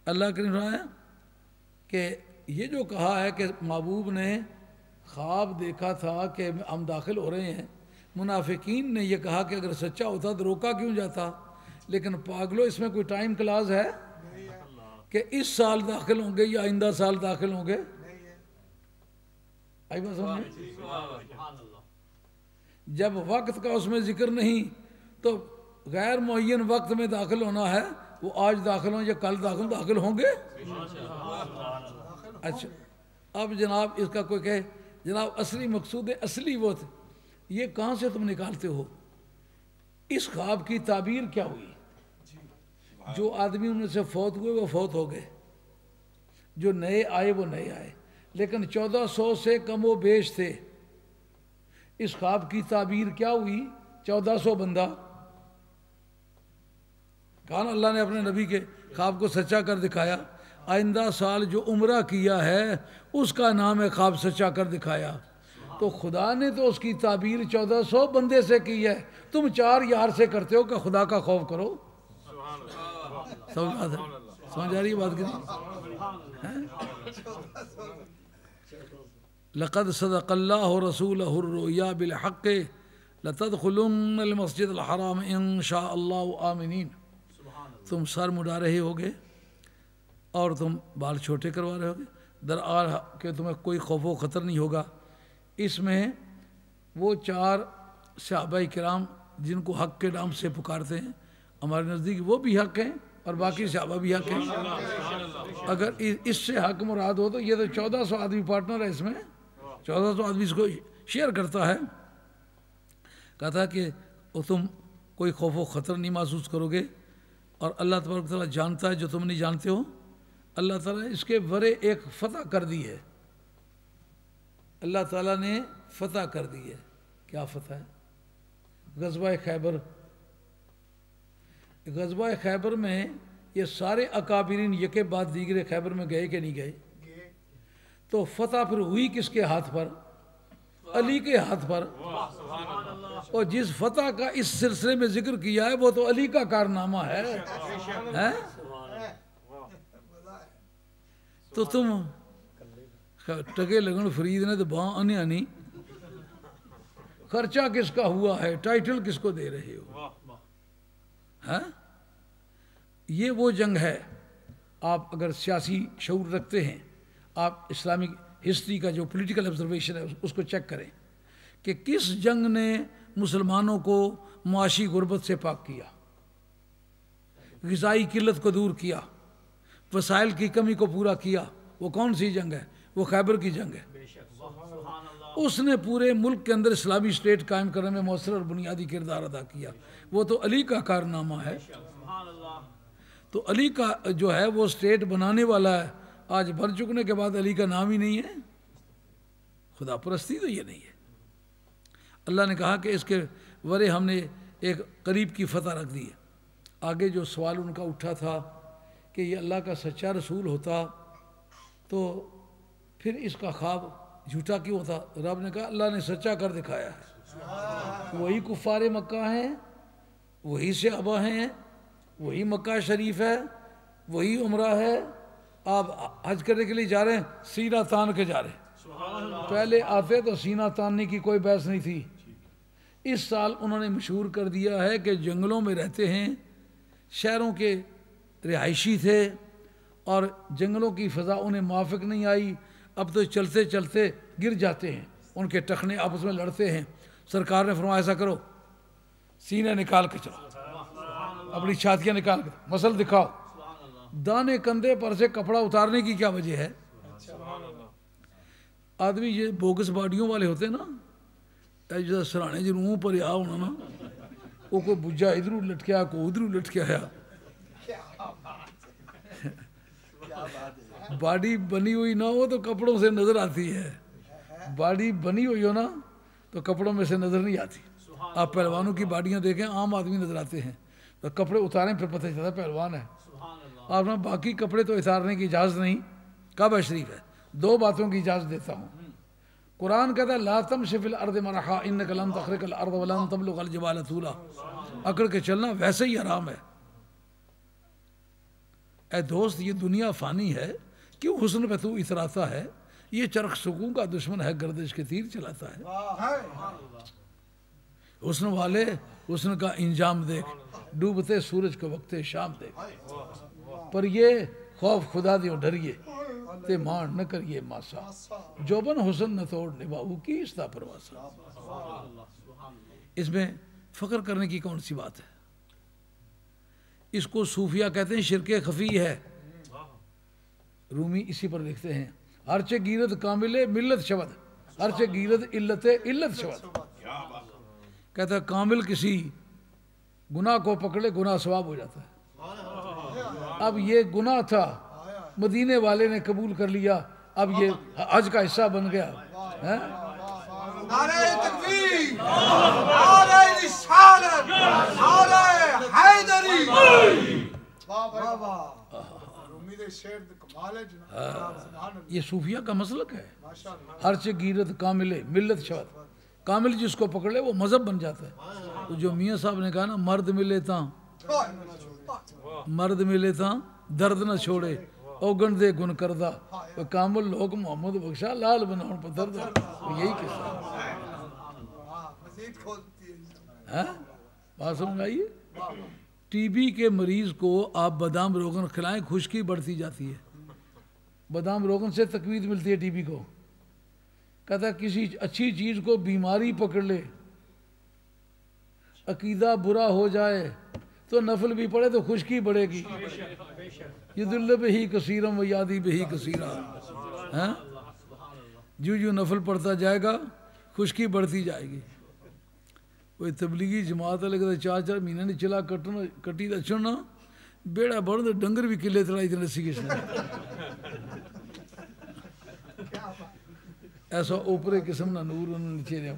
S1: اللہ کریم رہا ہے کہ یہ جو کہا ہے کہ محبوب نے خواب دیکھا تھا کہ ہم داخل ہو رہے ہیں، منافقین نے یہ کہا کہ اگر سچا ہوتا تو روکا کیوں جاتا؟ لیکن پاگلو اس میں کوئی ٹائم کلاز ہے کہ اس سال داخل ہوں گے یا آئندہ سال داخل ہوں گے؟ آئی بات سمجھے؟ جب وقت کا اس میں ذکر نہیں تو غیر معین وقت میں داخل ہونا ہے، وہ آج داخل ہوں یا کل داخل ہوں گے؟ اچھا، اب جناب اس کا کوئی کہے جناب اصلی مقصود اصلی وہ تھے، یہ کہاں سے تم نکالتے ہو؟ اس خواب کی تعبیر کیا ہوئی؟ جو آدمی ان سے فوت ہوئے وہ فوت ہو گئے، جو نئے آئے وہ نئے آئے، لیکن 1400 سے کم و بیش تھے۔ اس خواب کی تعبیر کیا ہوئی؟ 1400 بندہ۔ کہا نا اللہ نے اپنے نبی کے خواب کو سچا کر دکھایا، آئندہ سال جو عمرہ کیا ہے اس کا نام ہے خواب سچا کر دکھایا۔ تو خدا نے تو اس کی تعبیر 1400 بندے سے کی ہے، تم 4 یار سے کرتے ہو کہ خدا کا خوف کرو۔ سمجھ آ رہی ہے بات کی؟ لقد صدق اللہ رسولہ الرؤیا بالحق لتدخلن المسجد الحرام ان شاء اللہ آمنین۔ تم سر مڈا رہے ہوگے اور تم بال چھوٹے کروا رہے ہوگے، درآر کہ تمہیں کوئی خوف و خطر نہیں ہوگا۔ اس میں وہ 4 صحابہ کرام جن کو حق کے نام سے پکارتے ہیں، ہمارے نزدیک وہ بھی حق ہیں اور باقی صحابہ بھی حق ہیں۔ اگر اس سے حق مراد ہو تو یہ تو 1400 آدمی پارٹنر ہے، اس میں 1400 آدمی اس کو شیئر کرتا ہے۔ کہا تھا کہ تم کوئی خوف و خطر نہیں محسوس کرو گے، اور اللہ تبارک و تعالیٰ جانتا ہے جو تم نہیں جانتے ہو۔ اللہ تعالیٰ نے اس کے ورے ایک فتح کر دی ہے، اللہ تعالیٰ نے فتح کر دی ہے۔ کیا فتح ہے؟ غزوہ خیبر۔ غزوہ خیبر میں یہ سارے اکابرین یکے بعد دیگرے خیبر میں گئے کہ نہیں گئے؟ تو فتح پھر ہوئی کس کے ہاتھ پر؟ علی کے ہاتھ پر۔ اور جس فتح کا اس سلسلے میں ذکر کیا ہے وہ تو علی کا کارنامہ ہے۔ تو تم ٹکے لگن فرید نے تو باں انیا نہیں، خرچہ کس کا ہوا ہے، ٹائٹل کس کو دے رہے ہو؟ ہاں یہ وہ جنگ ہے. آپ اگر سیاسی شعور رکھتے ہیں، آپ اسلامک ہسٹری کا جو پولیٹیکل آبزرویشن ہے اس کو چیک کریں کہ کس جنگ نے مسلمانوں کو معاشی غربت سے پاک کیا، غذائی قلت کو دور کیا، وسائل کی کمی کو پورا کیا. وہ کون سی جنگ ہے؟ وہ خیبر کی جنگ ہے. اس نے پورے ملک کے اندر اسلامی اسٹیٹ قائم کرنے میں مؤثر اور بنیادی کردار ادا کیا. وہ تو علی کا کارنامہ ہے. تو علی کا جو ہے وہ اسٹیٹ بنانے والا ہے. آج بن چکنے کے بعد علی کا نام ہی نہیں ہے. خدا پرستی تو یہ نہیں ہے. اللہ نے کہا کہ اس کے ورے ہم نے ایک قریب کی فتح رکھ دی ہے. آگے جو سوال ان کا اٹھا تھا کہ یہ اللہ کا سچا رسول ہوتا تو پھر اس کا خواب جھوٹا کیوں ہوتا؟ رب نے کہا اللہ نے سچا کر دکھایا ہے. وہی کفار مکہ ہیں، وہی صحابہ ہیں، وہی مکہ شریف ہے، وہی عمرہ ہے. آپ حج کرنے کے لیے جا رہے ہیں، سینہ تان کے جا رہے ہیں. پہلے آتے تو سینہ تاننے کی کوئی بحث نہیں تھی. اس سال انہوں نے مشہور کر دیا ہے کہ جنگلوں میں رہتے ہیں، شہروں کے رہائشی تھے اور جنگلوں کی فضا انہیں موافق نہیں آئی. اب تو چلتے چلتے گر جاتے ہیں، ان کے ٹخنے آپس میں لڑتے ہیں. سرکار نے فرمایا ایسا کرو، سینے نکال کے چلو، اپنی چھاتیاں نکال کے مسل دکھاؤ. دانے کندھے پر سے کپڑا اتارنے کی کیا وجہ ہے؟ آدمی یہ بوگس باڈیوں والے ہوتے ہیں نا، جیسا سرانے جو منہ پر آ ہونا نا، وہ کوئی بجا ادھر لٹکیا، کوئی ادھر لٹکیا ہے. باڈی بنی ہوئی نہ ہو تو کپڑوں سے نظر آتی ہے، باڈی بنی ہوئی ہو نا تو کپڑوں میں سے نظر نہیں آتی. آپ پہلوانوں کی باڈیاں دیکھیں، عام آدمی نظر آتے ہیں، تو کپڑے اتاریں پھر پتہ چلتا ہے پہلوان ہے. آپ نے باقی کپڑے تو اتارنے کی اجازت نہیں. کعبہ شریف ہے. دو باتوں کی اجازت دیتا ہوں. قرآن کہتا ہے لا تمشِ فی الارض مرحا انک لن تخرق الارض ولن تبلغ الجبال طولا. اکڑ کے چلنا ویسے ہی حرام ہے. اے دوست، یہ دنیا فانی ہے، کیوں حسن پہ تو اتراتا ہے؟ یہ چرخ سکون کا دشمن ہے، گردش کے تیر چلاتا ہے. حسن والے حسن کا انجام دیکھ، ڈوبتے سورج کو وقت شام دیکھ. پر یہ خوف خدا دیو ڈریے تے مان نہ کریے ماسا، جوبن حسن نہ توڑ نباؤ کی استا پرواسا. اس میں فخر کرنے کی کون سی بات ہے؟ اس کو صوفیہ کہتے ہیں شرک خفی ہے. رومی اسی پر لکھتے ہیں ہرچے گیرت کامل ملت شبد، ہرچے گیرت علت علت شبد. کہتا ہے کامل کسی گناہ کو پکڑے گناہ ثواب ہو جاتا ہے. اب یہ گناہ تھا، مدینے والے نے قبول کر لیا، اب یہ حج کا حصہ بن گیا.
S2: نعرہ تکبیر، نعرہ رسالت، نعرہ حیدری. واہ واہ، امید شعر کمال ہے جناب.
S1: یہ صوفیہ کا مسلک ہے. ہر چہ گیرت کامل ملت شبد، کامل جس کو پکڑ لے وہ مذہب بن جاتا ہے. تو جو میاں صاحب نے کہا نا مرد ملے تاں مرد ملے تاں درد نہ چھوڑے، اوگن دے گن کردہ کامل لوگ محمد بخشا لال بناؤں پر درد. یہی قصہ ہے. بات سمجھ آئیے. ٹی بی کے مریض کو آپ بادام روغن کھلائیں، خشکی بڑھتی جاتی ہے. بادام روغن سے تقویت ملتی ہے ٹی بی کو. کہتا ہے کسی اچھی چیز کو بیماری پکڑ لے، عقیدہ برا ہو جائے تو نفل بھی پڑے تو خشکی بڑھے گی. یدل بہی کثیرم و یادی بہی کثیرہ. جو نفل پڑھتا جائے گا خشکی بڑھتی جائے گی. کوئی تبلیغی جماعت والے کہتے 4 مہینے نہیں چلا کٹی دا چڑنا بیڑا بڑھ ڈنگر بھی کلے تڑائی تے نسی کس نے. ایسا اوپرے قسم نہ نور انہوں نے چیرے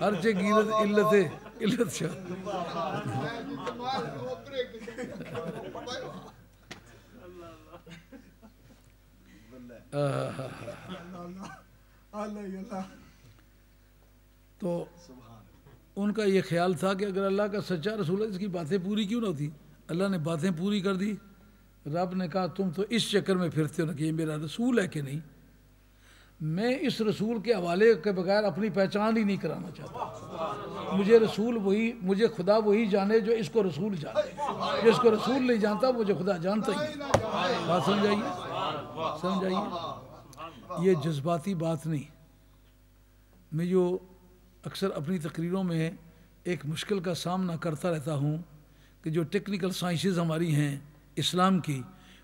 S1: ہر چے گیرت علت علت شاہ. تو ان کا یہ خیال تھا کہ اگر اللہ کا سچا رسول ہے اس کی باتیں پوری کیوں نہ ہوتی. اللہ نے باتیں پوری کر دی. رب نے کہا تم تو اس چکر میں پھرتے ہو نا کہ یہ میرا رسول ہے کہ نہیں، میں اس رسول کے حوالے کے بغیر اپنی پہچان ہی نہیں کرانا چاہتا۔ مجھے رسول وہی، مجھے خدا وہی جانے جو اس کو رسول جانے، جو اس کو رسول نہیں جانتا مجھے خدا جانتا ہی نہیں۔ بات سمجھ آئیے، سمجھ آئیے، یہ جذباتی بات نہیں۔ میں جو اکثر اپنی تقریروں میں ایک مشکل کا سامنا کرتا رہتا ہوں کہ جو ٹیکنیکل سائنسز ہماری ہیں اسلام کی،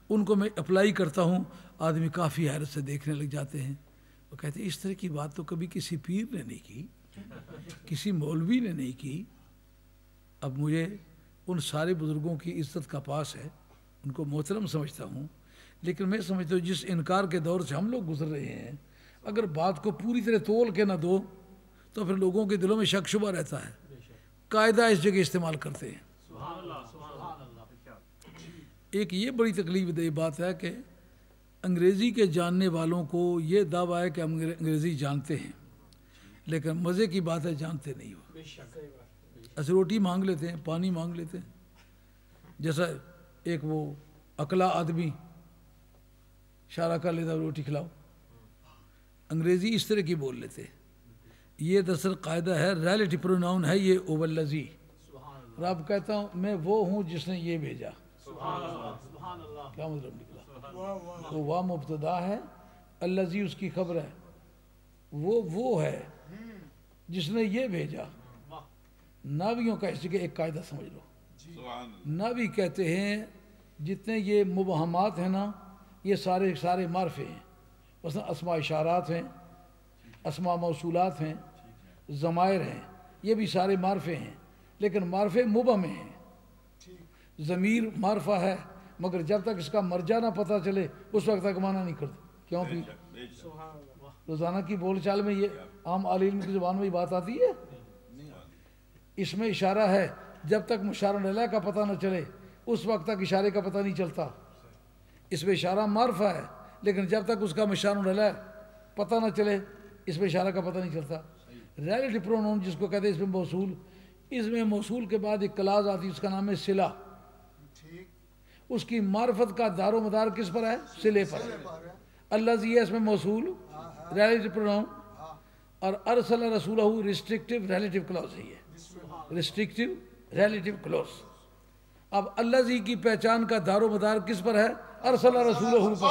S1: ان کو میں اپلائی کرتا ہوں، آدمی کافی حیرت سے دیکھنے لگ جاتے ہیں۔ وہ کہتے ہیں اس طرح کی بات تو کبھی کسی پیر نے نہیں کی، کسی مولوی نے نہیں کی۔ اب مجھے ان سارے بزرگوں کی عزت کا پاس ہے، ان کو محترم سمجھتا ہوں، لیکن میں سمجھتا ہوں جس انکار کے دور سے ہم لوگ گزر رہے ہیں، اگر بات کو پوری طرح تول کے نہ دو تو پھر لوگوں کے دلوں میں شک شبہ رہتا ہے، قاعدہ اس جگہ استعمال کرتے ہیں۔ ایک یہ بڑی تکلیف دہ بات ہے کہ انگریزی کے جاننے والوں کو یہ دعویٰ ہے کہ ہم انگریزی جانتے ہیں، لیکن مزے کی بات ہے جانتے نہیں ہو۔ ایسے روٹی مانگ لیتے ہیں، پانی مانگ لیتے ہیں، جیسا ایک وہ اکلا آدمی اشارہ کر لیتا روٹی کھلاؤ۔ انگریزی اس طرح کی بول لیتے ہیں۔ یہ دراصل قاعدہ ہے، ریلیٹو پروناؤن ہے یہ، اوالذی۔ رب کہتا ہوں میں وہ ہوں جس نے یہ بھیجا۔ کیا مطلب نکلا؟ تو وہ مبتدا ہے، الذی اس کی خبر ہے، وہ ہے جس نے یہ بھیجا۔ ناویوں کا اس کے ایک قاعدہ سمجھ لو۔ ناوی کہتے ہیں جتنے یہ مبہمات ہیں نا، یہ سارے معرفے ہیں، مثلا اسماء اشارات ہیں، اسماء موصولات ہیں، ضمائر ہیں، یہ بھی سارے معرفے ہیں، لیکن معرفے مبہم ہیں۔ ضمیر معرفہ ہے مگر جب تک اس کا مرجع نہ پتہ چلے اس وقت تک معنی نہیں کرتا۔ کیوں بھی روزانہ کی بول چال میں یہ عام علم کی زبان میں یہ بات آتی ہے، اس میں اشارہ ہے، جب تک مشار الیہ کا پتہ نہ چلے اس وقت تک اشارے کا پتہ نہیں چلتا۔ اس میں اشارہ معرفہ ہے لیکن جب تک اس کا مشار الیہ پتہ نہ چلے اس میں اشارہ کا پتہ نہیں چلتا۔ ریلیٹو پروناؤن جس کو کہتے ہیں، اس میں موصول، اس میں موصول کے بعد ایک کلاز آتی ہے، اس کا نام ہے صلہ۔ اس کی معرفت کا دار و مدار کس پر ہے؟ صلے پر ہے۔ الذی ہے اس میں موصول، ریلیٹو پروناؤن، اور ارسل رسولہ ریسٹرکٹیو ریلیٹو کلاز ہے، یہ ریسٹرکٹیو ریلیٹو کلاز۔ اب الذی کی پہچان کا دار و مدار کس پر ہے؟ ارسل رسولہ پر۔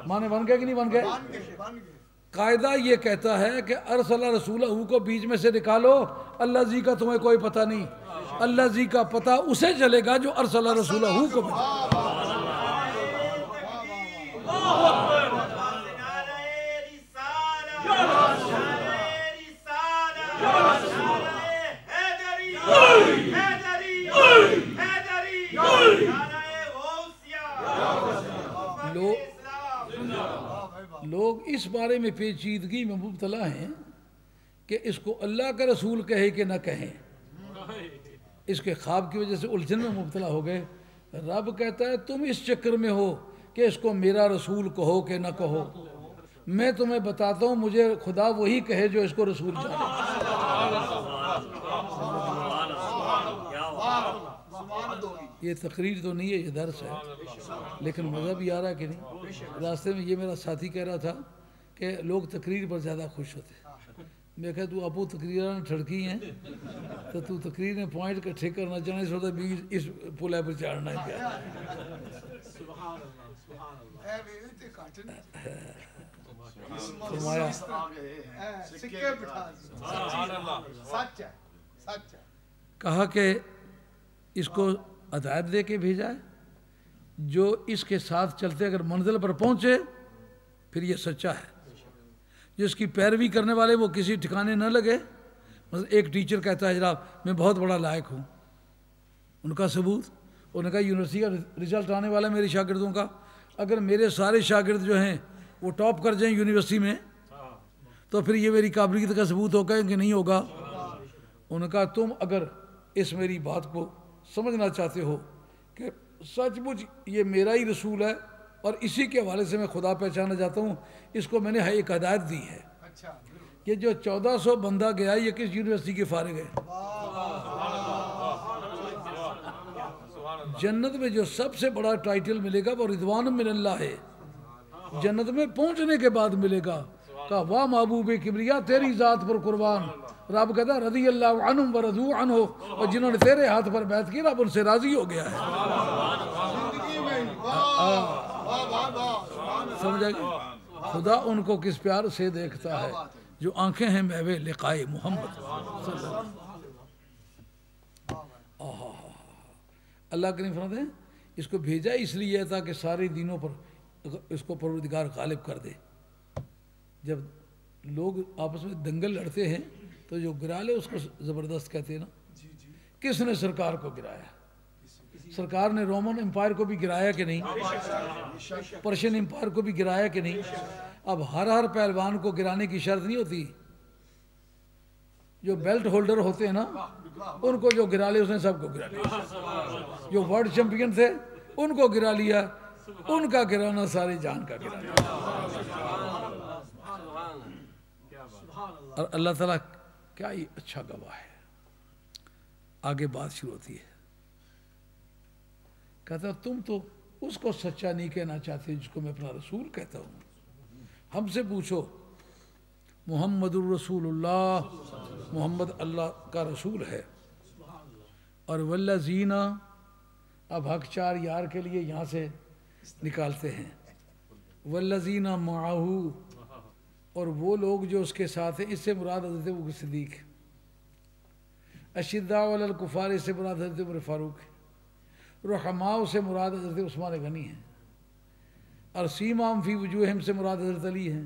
S1: معنی بن گئے کہ نہیں بن گئے؟ قاعدہ یہ کہتا ہے کہ ارسل رسولہ کو بیچ میں سے نکالو، الذی کا تمہیں کوئی پتہ نہیں۔ الذی کا پتہ اسے چلے گا جو ارسل رسولہ کو بھیجا۔ لوگ اس بارے میں پیچیدگی میں مبتلا ہیں کہ اس کو اللہ کا رسول کہے کہ نہ کہیں، اس کے خواب کی وجہ سے الجھن میں مبتلا ہو گئے۔ رب کہتا ہے تم اس چکر میں ہو کہ اس کو میرا رسول کہو کہ نہ کہو، میں تمہیں بتاتا ہوں مجھے خدا وہی کہے جو اس کو رسول جانے۔ یہ تقریر تو نہیں ہے، یہ درس ہے، لیکن مزہ بھی آ رہا ہے کہ نہیں؟ راستے میں یہ میرا ساتھی کہہ رہا تھا کہ لوگ تقریر پر زیادہ خوش ہوتے ہیں۔ میں کہا تو ابو تقریریں ٹھڑکی ہیں تو تقریر میں پوائنٹ کٹھے کرنا چاہنے سے ہوتا ہے اس پلے پر چڑھنا ہے کیا؟ فرمایا کہا کہ اس کو ہدایت دے کے بھیجا ہے، جو اس کے ساتھ چلتے اگر منزل پر پہنچے پھر یہ سچا ہے، جس کی پیروی کرنے والے وہ کسی ٹھکانے نہ لگے۔ مثلا ایک ٹیچر کہتا ہے جناب میں بہت بڑا لائق ہوں، ان کا ثبوت، انہوں نے کہا یونیورسٹی کا رزلٹ آنے والا ہے میرے شاگردوں کا، اگر میرے سارے شاگرد جو ہیں وہ ٹاپ کر جائیں یونیورسٹی میں تو پھر یہ میری قابلیت کا ثبوت ہوگا کہ نہیں ہوگا؟ انہوں نے کہا تم اگر اس میری بات کو سمجھنا چاہتے ہو کہ سچ مچ یہ میرا ہی رسول ہے اور اسی کے حوالے سے میں خدا پہچانا جاتا ہوں، اس کو میں نے ایک ہدایت دی ہے کہ جو 1400 بندہ گیا یہ کس یونیورسٹی کے فارغ ہے؟ جنت میں جو سب سے بڑا ٹائٹل ملے گا وہ رضوان من اللہ ہے، جنت میں پہنچنے کے بعد ملے گا۔ کہا واہ محبوب کبریا تیری ذات پر قربان، رب کہتا رضی اللہ عنہم ورضوا عنہ، اور جنہوں نے تیرے ہاتھ پر بیعت کی رب ان سے راضی ہو گیا ہے۔ سمجھا گیا؟ خدا ان کو کس پیار سے دیکھتا ہے جو آنکھیں ہیں میوے لقائے محمد صلی اللہ علیہ وسلم۔ اللہ کریم فرماتے ہیں اس کو بھیجا اس لیے ہے تاکہ سارے دینوں پر اس کو پروردگار غالب کر دے۔ جب لوگ آپس میں دنگل لڑتے ہیں تو جو گرا لے اس کو زبردست کہتے ہیں نا۔ کس نے سرکار کو گرایا؟ سرکار نے رومن امپائر کو بھی گرایا کہ نہیں؟ پرشین امپائر کو بھی گرایا کہ نہیں؟ اب ہر پہلوان کو گرانے کی شرط نہیں ہوتی، جو بیلٹ ہولڈر ہوتے ہیں نا ان کو جو گرا لے اس نے سب کو گرا لیا۔ جو ورلڈ چیمپئن تھے ان کو گرا لیا، ان کا گرانا ساری جان کا گرا لیا۔ اور اللہ تعالیٰ کیا ہی اچھا گواہ ہے۔ آگے بات شروع ہوتی ہے، کہتا تم تو اس کو سچا نہیں کہنا چاہتے جس کو میں اپنا رسول کہتا ہوں، ہم سے پوچھو۔ محمد الرسول اللہ، محمد اللہ کا رسول ہے۔ اور والذین، اب حق چار یار کے لیے یہاں سے نکالتے ہیں، والذین معہو، اور وہ لوگ جو اس کے ساتھ ہیں، اس سے مراد حضرت ابوبکر صدیق، اشداء علی الکفار اس سے مراد حضرت عمر فاروق، رحماء سے مراد حضرت عثمان غنی ہیں، اور سیماہم فی وجوہہم سے مراد حضرت علی ہیں۔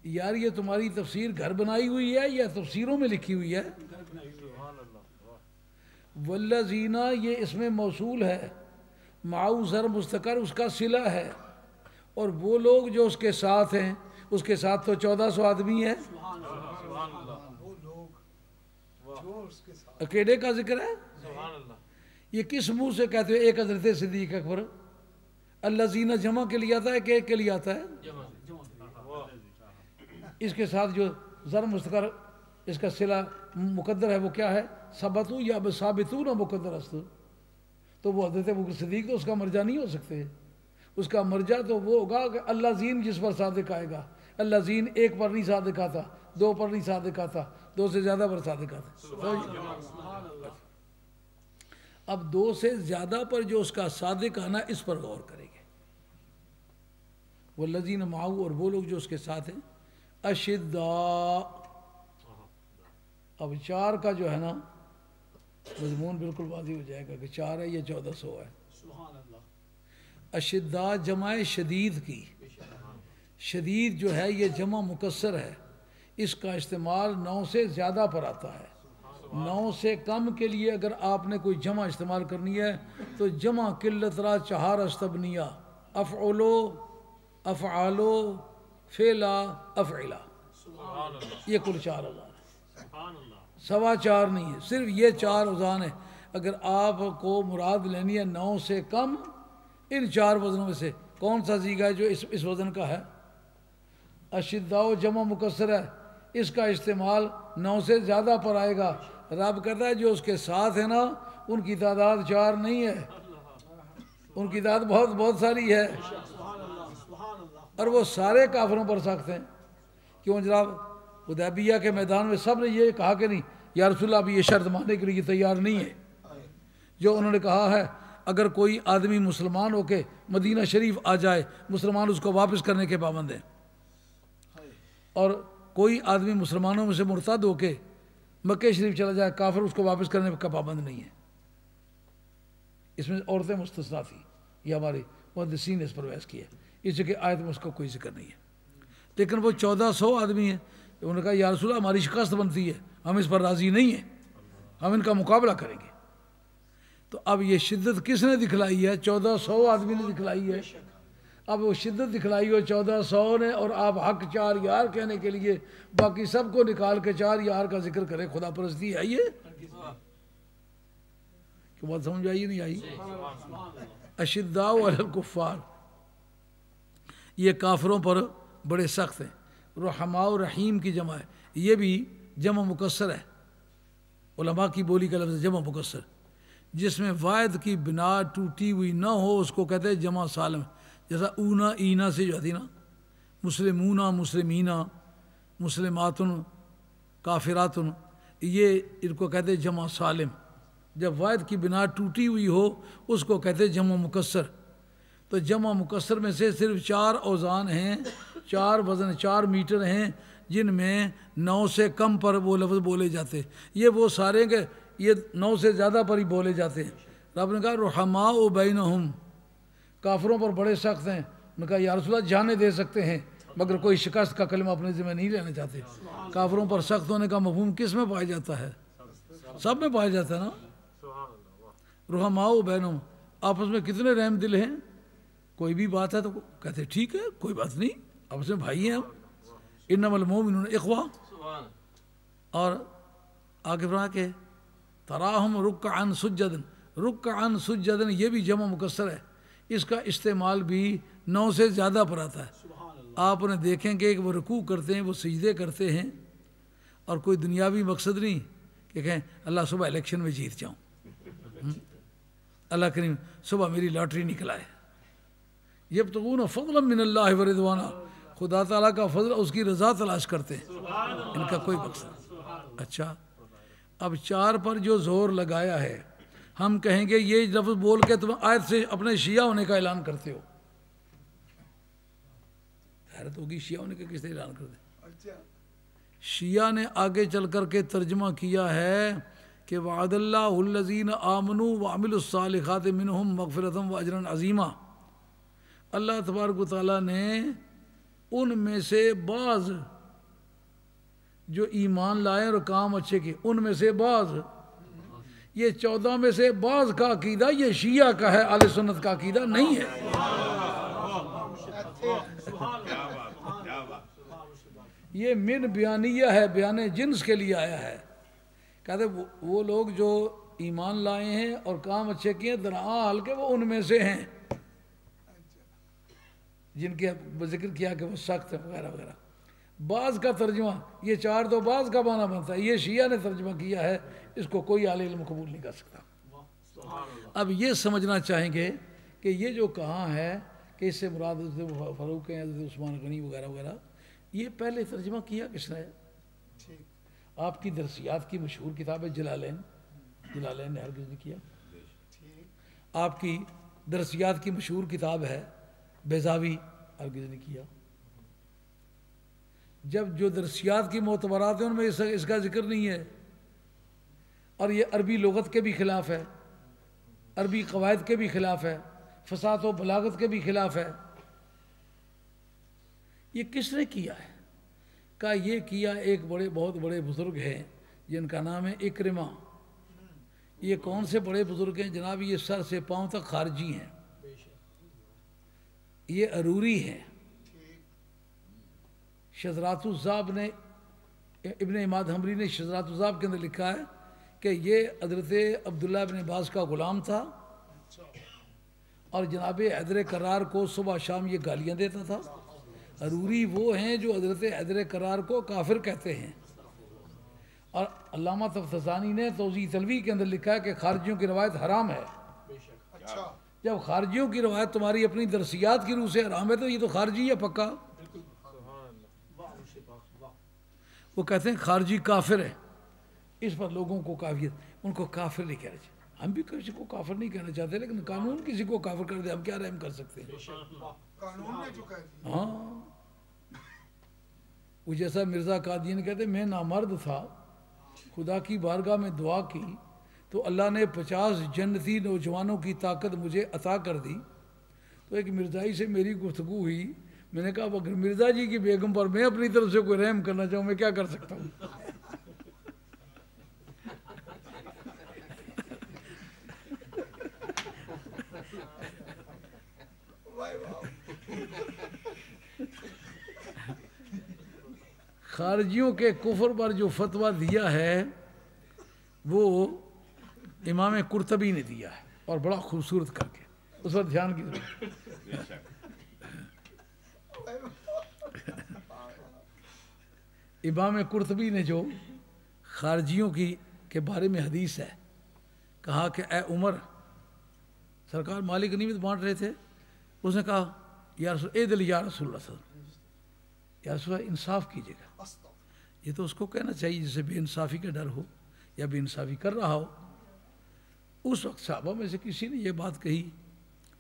S1: یار یہ تمہاری تفسیر گھر بنائی ہوئی ہے یا تفسیروں میں لکھی ہوئی ہے؟ والذین یہ اسم موصول ہے، معو زر مستقر اس کا صلہ ہے، اور وہ لوگ جو اس کے ساتھ ہیں، اس کے ساتھ تو 1400 آدمی ہیں۔ عقیدے کا ذکر ہے، یہ کس منہ سے کہتے ہیں؟ ایک حضرت صدیق اکبر، الذین جمع کے لیے آتا ہے کہ ایک کے لیے آتا ہے؟ اس کے ساتھ جو زر مستقر اس کا صلہ مقدر ہے وہ کیا ہے؟ ثبتو یا ثابتون مقدر است، تو وہ حضرت ابوبکر صدیق تو اس کا مرجع نہیں ہو سکتے۔ اس کا مرجع تو وہ ہوگا کہ اللہ زین جس پر صادق آئے گا۔ اللہ زین ایک پر نہیں صادق آتا، دو پر نہیں صادق آتا، دو سے زیادہ پر صادق آتا۔ اب دو سے زیادہ پر جو اس کا صادق آنا اس پر غور کریں گے۔ والذین معہو، اور وہ لوگ جو اس کے ساتھ ہیں، اشداء، اب چار کا جو ہے نا مضمون بالکل واضح ہو جائے گا کہ چار ہے یا 1400 ہے۔ اشداء جمع شدید کی، شدید جو ہے یہ جمع مکسر ہے، اس کا استعمال 9 سے زیادہ پر آتا ہے۔ 9 سے کم کے لیے اگر آپ نے کوئی جمع استعمال کرنی ہے تو جمع قلت را چہار استبنیہ، افعلو، افعالو، فعلا، افعلا، یہ کل 4 اوزان ہے، سوا 4 نہیں ہے، صرف یہ 4 اوزان ہے۔ اگر آپ کو مراد لینی ہے 9 سے کم، ان 4 وزنوں میں سے کون سا سیغہ ہے جو اس وزن کا ہے؟ اشداء جمع مکسر ہے، اس کا استعمال 9 سے زیادہ پر آئے گا۔ رب کہتا ہے جو اس کے ساتھ ہے نا ان کی تعداد 4 نہیں ہے، ان کی تعداد بہت بہت ساری ہے، اور وہ سارے کافروں پر سخت ہیں۔ کیوں جناب؟ حدیبیہ کے میدان میں سب نے یہ کہا کہ نہیں یا رسول اللہ ابھی یہ شرط ماننے کے لیے تیار نہیں ہے، جو انہوں نے کہا ہے اگر کوئی آدمی مسلمان ہو کے مدینہ شریف آ جائے مسلمان اس کو واپس کرنے کے پابند ہیں، اور کوئی آدمی مسلمانوں میں سے مرتد ہو کے مکہ شریف چلا جائے کافر اس کو واپس کرنے کا پابند نہیں ہے۔ اس میں عورتیں مستثنیٰ تھیں، یہ ہمارے محدثین نے اس پر بحث کی ہے، اس لیے کہ آیت میں اس کا کوئی ذکر نہیں ہے۔ لیکن وہ 1400 آدمی ہیں، انہوں نے کہا یا رسول اللہ ہماری شکست بنتی ہے، ہم اس پر راضی نہیں ہیں، ہم ان کا مقابلہ کریں گے۔ تو اب یہ شدت کس نے دکھلائی ہے؟ 1400 آدمی نے دکھلائی ہے۔ اب وہ شدت دکھلائی ہو 1400 نے، اور آپ حق 4 یار کہنے کے لیے باقی سب کو نکال کے 4 یار کا ذکر کریں، خدا پرستی ہے یہ؟ کہ بات سمجھ آئی نہیں آئی؟ اشداء علی الکفار، یہ کافروں پر بڑے سخت ہیں۔ رحماء و رحیم کی جمع ہے، یہ بھی جمع مکسر ہے، علماء کی بولی کا لفظ جمع مکسر۔ جس میں واحد کی بنا ٹوٹی ہوئی نہ ہو اس کو کہتے ہیں جمع سالم. جیسا اونا اینا سے جو آتی نا، مسلمونا مسلمینہ، مسلماتن کافراتن، یہ ان کو کہتے ہیں جمع سالم. جب واحد کی بنا ٹوٹی ہوئی ہو اس کو کہتے ہیں جمع مکسر. تو جمع مکسر میں سے صرف 4 اوزان ہیں، 4 وزن، 4 میٹر ہیں جن میں 9 سے کم پر وہ لفظ بولے جاتے. یہ وہ سارے کہ یہ 9 سے زیادہ پر ہی بولے جاتے ہیں. رب نے کہا رحماء بینہم، کافروں پر بڑے سخت ہیں. انہوں نے کہا یا رسول اللہ جانیں دے سکتے ہیں مگر کوئی شکست کا کلمہ اپنے ذمہ نہیں لینا چاہتے. کافروں پر سخت ہونے کا مفہوم کس میں پایا جاتا ہے؟ سب میں پایا جاتا ہے نا. رحماء بینہم، آپس میں کتنے رحم دل ہیں. کوئی بھی بات ہے تو کہتے ٹھیک ہے کوئی بات نہیں، آپس میں بھائی ہیں ہم. انما المؤمنون اخوہ. اور آگے بڑھا کے تراہم رکعا سجدا، رکعا سجدا یہ بھی جمع مکسر ہے. اس کا استعمال بھی 9 سے زیادہ پر آتا ہے. آپ انہیں دیکھیں گے کہ وہ رکوع کرتے ہیں، وہ سجدے کرتے ہیں، اور کوئی دنیاوی مقصد نہیں کہ کہیں اللہ صبح الیکشن میں جیت جاؤں، اللہ کریم صبح میری لاٹری نکل آئے. یبتغون فضلا من اللہ ورضوانا، خدا تعالیٰ کا فضل اس کی رضا تلاش کرتے ہیں، ان کا کوئی مقصد. اچھا اب 4 پر جو زور لگایا ہے، ہم کہیں گے یہ لفظ بول کے تم آیت سے اپنے شیعہ ہونے کا اعلان کرتے ہو. حیرت ہوگی شیعہ ہونے کا کس طرح اعلان کرتے. شیعہ نے آگے چل کر کے ترجمہ کیا ہے کہ وعد اللہ الذین آمنوا وعملوا الصالحات منہم مغفرۃ واجرا عظیما. اللہ تبارک و تعالیٰ نے ان میں سے بعض جو ایمان لائے اور کام اچھے کیے، ان میں سے بعض، یہ 14 میں سے بعض کا عقیدہ یہ شیعہ کا ہے، اہل سنت کا عقیدہ نہیں ہے. یہ من بیانیہ ہے، بیان جنس کے لیے آیا ہے. کہتے وہ لوگ جو ایمان لائے ہیں اور کام اچھے کیے درحال کہ وہ ان میں سے ہیں جن کے ذکر کیا کہ وہ سخت ہیں وغیرہ وغیرہ. بعض کا ترجمہ یہ 4 تو بعض کا معنی بنتا ہے، یہ شیعہ نے ترجمہ کیا ہے، اس کو کوئی اہل علم قبول نہیں کر سکتا. اب یہ سمجھنا چاہیں گے کہ یہ جو کہاں ہے کہ اس سے مراد حضرت فاروق ہیں، حضرت عثمان غنی وغیرہ وغیرہ، یہ پہلے ترجمہ کیا کس نے؟ آپ کی درسیات کی مشہور کتاب ہے جلالین، جلالین نے ہرگز نہیں کیا. آپ کی درسیات کی مشہور کتاب ہے بیضاوی، ہرگز نہیں کیا. جب جو درسیات کی معتبرات ہیں ان میں اس کا ذکر نہیں ہے، اور یہ عربی لغت کے بھی خلاف ہے، عربی قواعد کے بھی خلاف ہے، فصاحت و بلاغت کے بھی خلاف ہے. یہ کس نے کیا ہے؟ کہا یہ کیا ایک بہت بڑے بزرگ ہیں جن کا نام ہے اکرمہ. یہ کون سے بڑے بزرگ ہیں جناب؟ یہ سر سے پاؤں تک خارجی ہیں، یہ عروری ہیں. شذرات الذاب نے، ابن عماد حنبلی نے شذرات الذاب کے اندر لکھا ہے کہ یہ حضرت عبداللہ ابن عباس کا غلام تھا، اور جناب حیدر کرار کو صبح شام یہ گالیاں دیتا تھا. عروری وہ ہیں جو حضرت حیدر کرار کو کافر کہتے ہیں. اور علامہ تفتزانی نے توضیح تلوی کے اندر لکھا ہے کہ خارجیوں کی روایت حرام ہے. جب خارجیوں کی روایت تمہاری اپنی درسیات کی روح سے حرام ہے تو یہ تو خارجی ہے پکا. وہ کہتے ہیں خارجی کافر ہے. اس پر لوگوں کو کافیت، ان کو کافر نہیں کہنا چاہیے. ہم بھی کسی کو کافر نہیں کہنا چاہتے، لیکن قانون کسی کو کافر کر دے ہم کیا رحم کر سکتے ہیں. ہاں وہ جیسا مرزا قادیانی کہتے میں نامرد تھا، خدا کی بارگاہ میں دعا کی تو اللہ نے 50 جنتی نوجوانوں کی طاقت مجھے عطا کر دی. تو ایک مرزائی سے میری گفتگو ہوئی، میں نے کہا اگر مرزا جی کی بیگم پر میں اپنی طرف سے کوئی رحم کرنا چاہوں میں کیا کر سکتا ہوں. خارجیوں کے کفر پر جو فتویٰ دیا ہے وہ امام قرطبی نے دیا ہے، اور بڑا خوبصورت کر کے، اس پر دھیان کی امام قرطبی نے جو خارجیوں کے بارے میں حدیث ہے، کہا کہ اے عمر، سرکار مالک غنیمت بانٹ رہے تھے، اس نے کہا یا رسول عدل یا رسول اللہ صلی اللہ علیہ وسلم، یا رسول اللہ انصاف کیجیے گا۔ یہ تو اس کو کہنا چاہیے جسے بے انصافی کا ڈر ہو یا بے انصافی کر رہا ہو۔ اس وقت صحابہ میں سے کسی نے یہ بات کہی،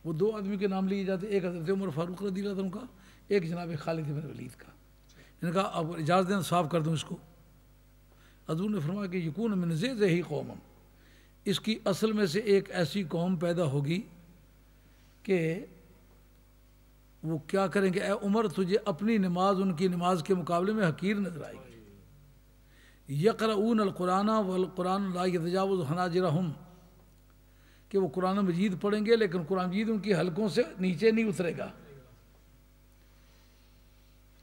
S1: وہ دو آدمی کے نام لیے جاتے، ایک حضرت عمر فاروق رضی اللہ عنہ کا، ایک جناب خالد بن ولید کا۔ انہوں نے کہا اب اجازت دیں صاف کر دوں اس کو۔ حضور نے فرمایا کہ یکون من ذی قوم، اس کی اصل میں سے ایک ایسی قوم پیدا ہوگی کہ وہ کیا کریں گے، اے عمر تجھے اپنی نماز ان کی نماز کے مقابلے میں حقیر نظر آئے گی۔ یقرؤون القرآن والقرآن لا یتجاوز حناجرہم، کہ وہ قرآن مجید پڑھیں گے لیکن قرآن مجید ان کی حلقوں سے نیچے نہیں اترے گا۔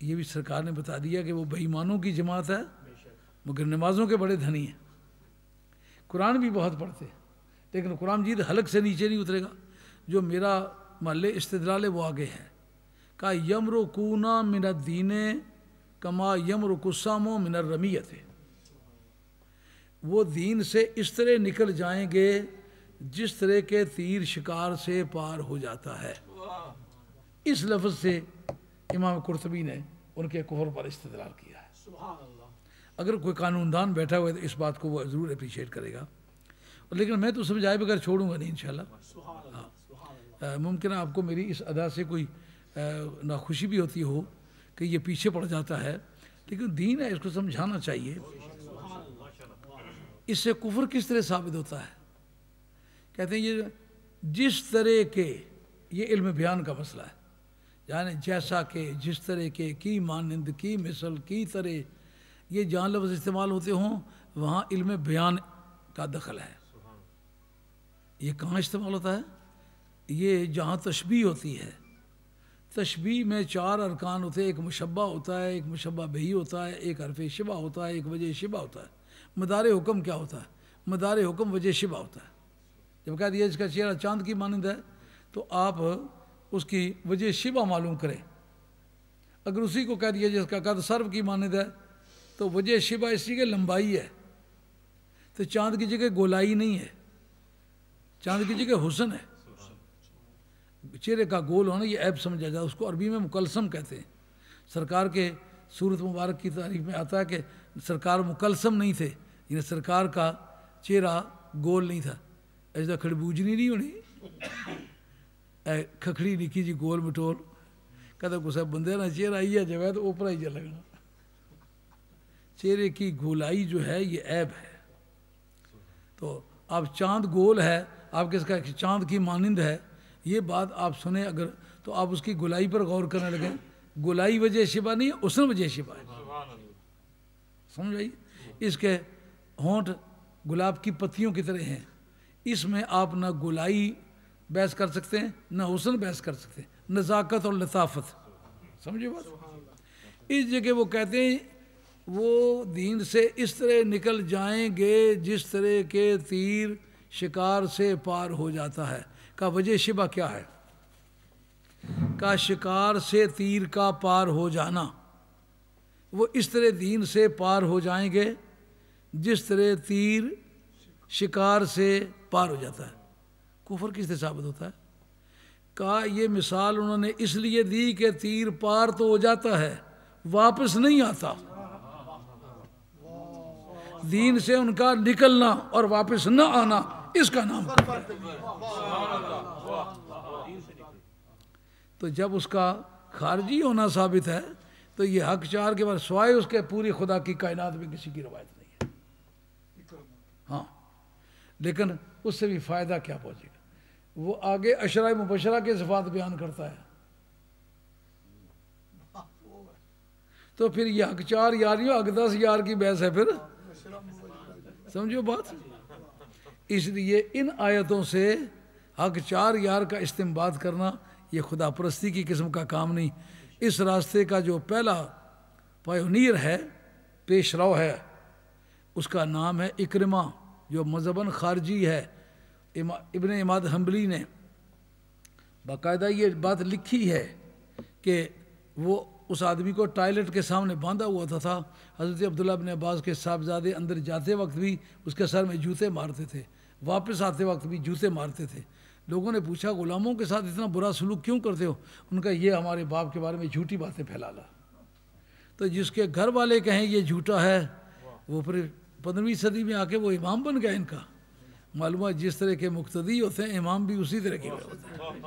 S1: یہ بھی سرکار نے بتا دیا کہ وہ بے ایمانوں کی جماعت ہے مگر نمازوں کے بڑے دھنی ہیں، قرآن بھی بہت پڑھتے لیکن قرآن مجید حلق سے نیچے نہیں اترے گا۔ جو میرا محل استدلال ہے وہ آگے ہے، کہا یمرقون من الدین کما یمرق السام من الرمیۃ، وہ دین سے اس طرح نکل جائیں گے جس طرح کے تیر شکار سے پار ہو جاتا ہے۔ اس لفظ سے امام قرطبی نے ان کے کفر پر استدلال کیا ہے۔ اگر کوئی قانون دان بیٹھا ہوا ہے تو اس بات کو وہ ضرور اپریشیٹ کرے گا، لیکن میں تو سمجھائے بغیر چھوڑوں گا نہیں انشاءاللہ۔ ممکن ہے آپ کو میری اس ادا سے کوئی ناخوشی بھی ہوتی ہو کہ یہ پیچھے پڑ جاتا ہے، لیکن دین ہے، اس کو سمجھانا چاہیے۔ اس سے کفر کس طرح ثابت ہوتا ہے؟ کہتے ہیں یہ جس طرح کے، یہ علم بیان کا مسئلہ ہے، یعنی جیسا کہ، جس طرح کے، کی مانند، کی مثل، کی طرح، یہ جہاں لفظ استعمال ہوتے ہوں وہاں علم بیان کا دخل ہے۔ یہ کہاں استعمال ہوتا ہے؟ یہ جہاں تشبیہ ہوتی ہے۔ تشبیہ میں چار ارکان ہوتے ہیں، ایک مشبہ ہوتا ہے، ایک مشبہ بہی ہوتا ہے، ایک حرف شبہ ہوتا ہے، ایک وجہ شبہ ہوتا ہے۔ مدار حکم کیا ہوتا ہے؟ مدار حکم وجہ شبہ ہوتا ہے۔ جب کہہ دیا جس کا چہرہ چاند کی مانند ہے تو آپ اس کی وجہ شبہ معلوم کریں۔ اگر اسی کو کہہ دیا جس کا قد سرو کی مانند ہے تو وجہ شبہ اسی کی لمبائی ہے، تو چاند کی جگہ گولائی نہیں ہے، چاند کی جگہ حسن ہے۔ چہرے کا گول ہونا یہ عیب سمجھا جاتا ہے، اس کو عربی میں مکلسم کہتے ہیں۔ سرکار کے صورت مبارک کی تعریف میں آتا ہے کہ سرکار مکلسم نہیں تھے، یعنی سرکار کا چہرہ گول نہیں تھا۔ ایسا کھڑبوجنی نہیں ہونی، اے کھکھڑی نکی جی گول مٹول، کہتا کسے بندے نا چہرہ ہی ہے جب ہے تو اوپر ہی چلے گا۔ چہرے کی گولائی جو ہے یہ عیب ہے۔ تو آپ چاند گول ہے، آپ کس کا چاند کی مانند ہے، یہ بات آپ سنیں اگر تو آپ اس کی گولائی پر غور کرنے لگیں۔ گولائی وجہ شبہ نہیں ہے، حسن وجہ شبہ ہے۔ سمجھ آئی؟ اس کے ہونٹ گلاب کی پتیوں کی طرح ہیں، اس میں آپ نہ گولائی بحث کر سکتے ہیں نہ حسن بحث کر سکتے ہیں، نزاکت اور لطافت۔ سمجھے بات؟ اس جگہ وہ کہتے ہیں وہ دین سے اس طرح نکل جائیں گے جس طرح کے تیر شکار سے پار ہو جاتا ہے۔ کا وجہ شبہ کیا ہے؟ کا شکار سے تیر کا پار ہو جانا، وہ اس طرح دین سے پار ہو جائیں گے جس طرح تیر شکار سے پار ہو جاتا ہے۔ کفر کس سے ثابت ہوتا ہے؟ کہا یہ مثال انہوں نے اس لیے دی کہ تیر پار تو ہو جاتا ہے واپس نہیں آتا، دین سے ان کا نکلنا اور واپس نہ آنا اس کا نام کفر ہے۔ تو جب اس کا خارجی ہونا ثابت ہے تو یہ حق چار کے بعد سوائے اس کے پوری خدا کی کائنات میں کسی کی روایت نہیں ہے۔ ہاں لیکن اس سے بھی فائدہ کیا پہنچے گا؟ وہ آگے اشرا مبشرہ کے صفات بیان کرتا ہے، تو پھر یہ حق چار یاریوں حق 10 یار کی بحث ہے۔ پھر سمجھو بات؟ اس لیے ان آیتوں سے حق چار یار کا استنباط کرنا یہ خدا پرستی کی قسم کا کام نہیں۔ اس راستے کا جو پہلا پائونیر ہے، پیش رو ہے، اس کا نام ہے اکرمہ، جو مذہباً خارجی ہے۔ ابن اماد حنبلی نے باقاعدہ یہ بات لکھی ہے کہ وہ اس آدمی کو ٹائلٹ کے سامنے باندھا ہوا تھا۔ حضرت عبداللہ بن عباس کے صاحبزادے اندر جاتے وقت بھی اس کے سر میں جوتے مارتے تھے، واپس آتے وقت بھی جوتے مارتے تھے. لوگوں نے پوچھا غلاموں کے ساتھ اتنا برا سلوک کیوں کرتے ہو؟ ان کا یہ ہمارے باپ کے بارے میں جھوٹی باتیں پھیلانا. تو جس کے گھر والے کہیں یہ جھوٹا ہے وہ پھر 15ویں صدی میں آ کے وہ امام بن گیا ان کا. معلوم ہے جس طرح کے مقتدی ہوتے ہیں امام بھی اسی طرح کے ہوتے ہیں.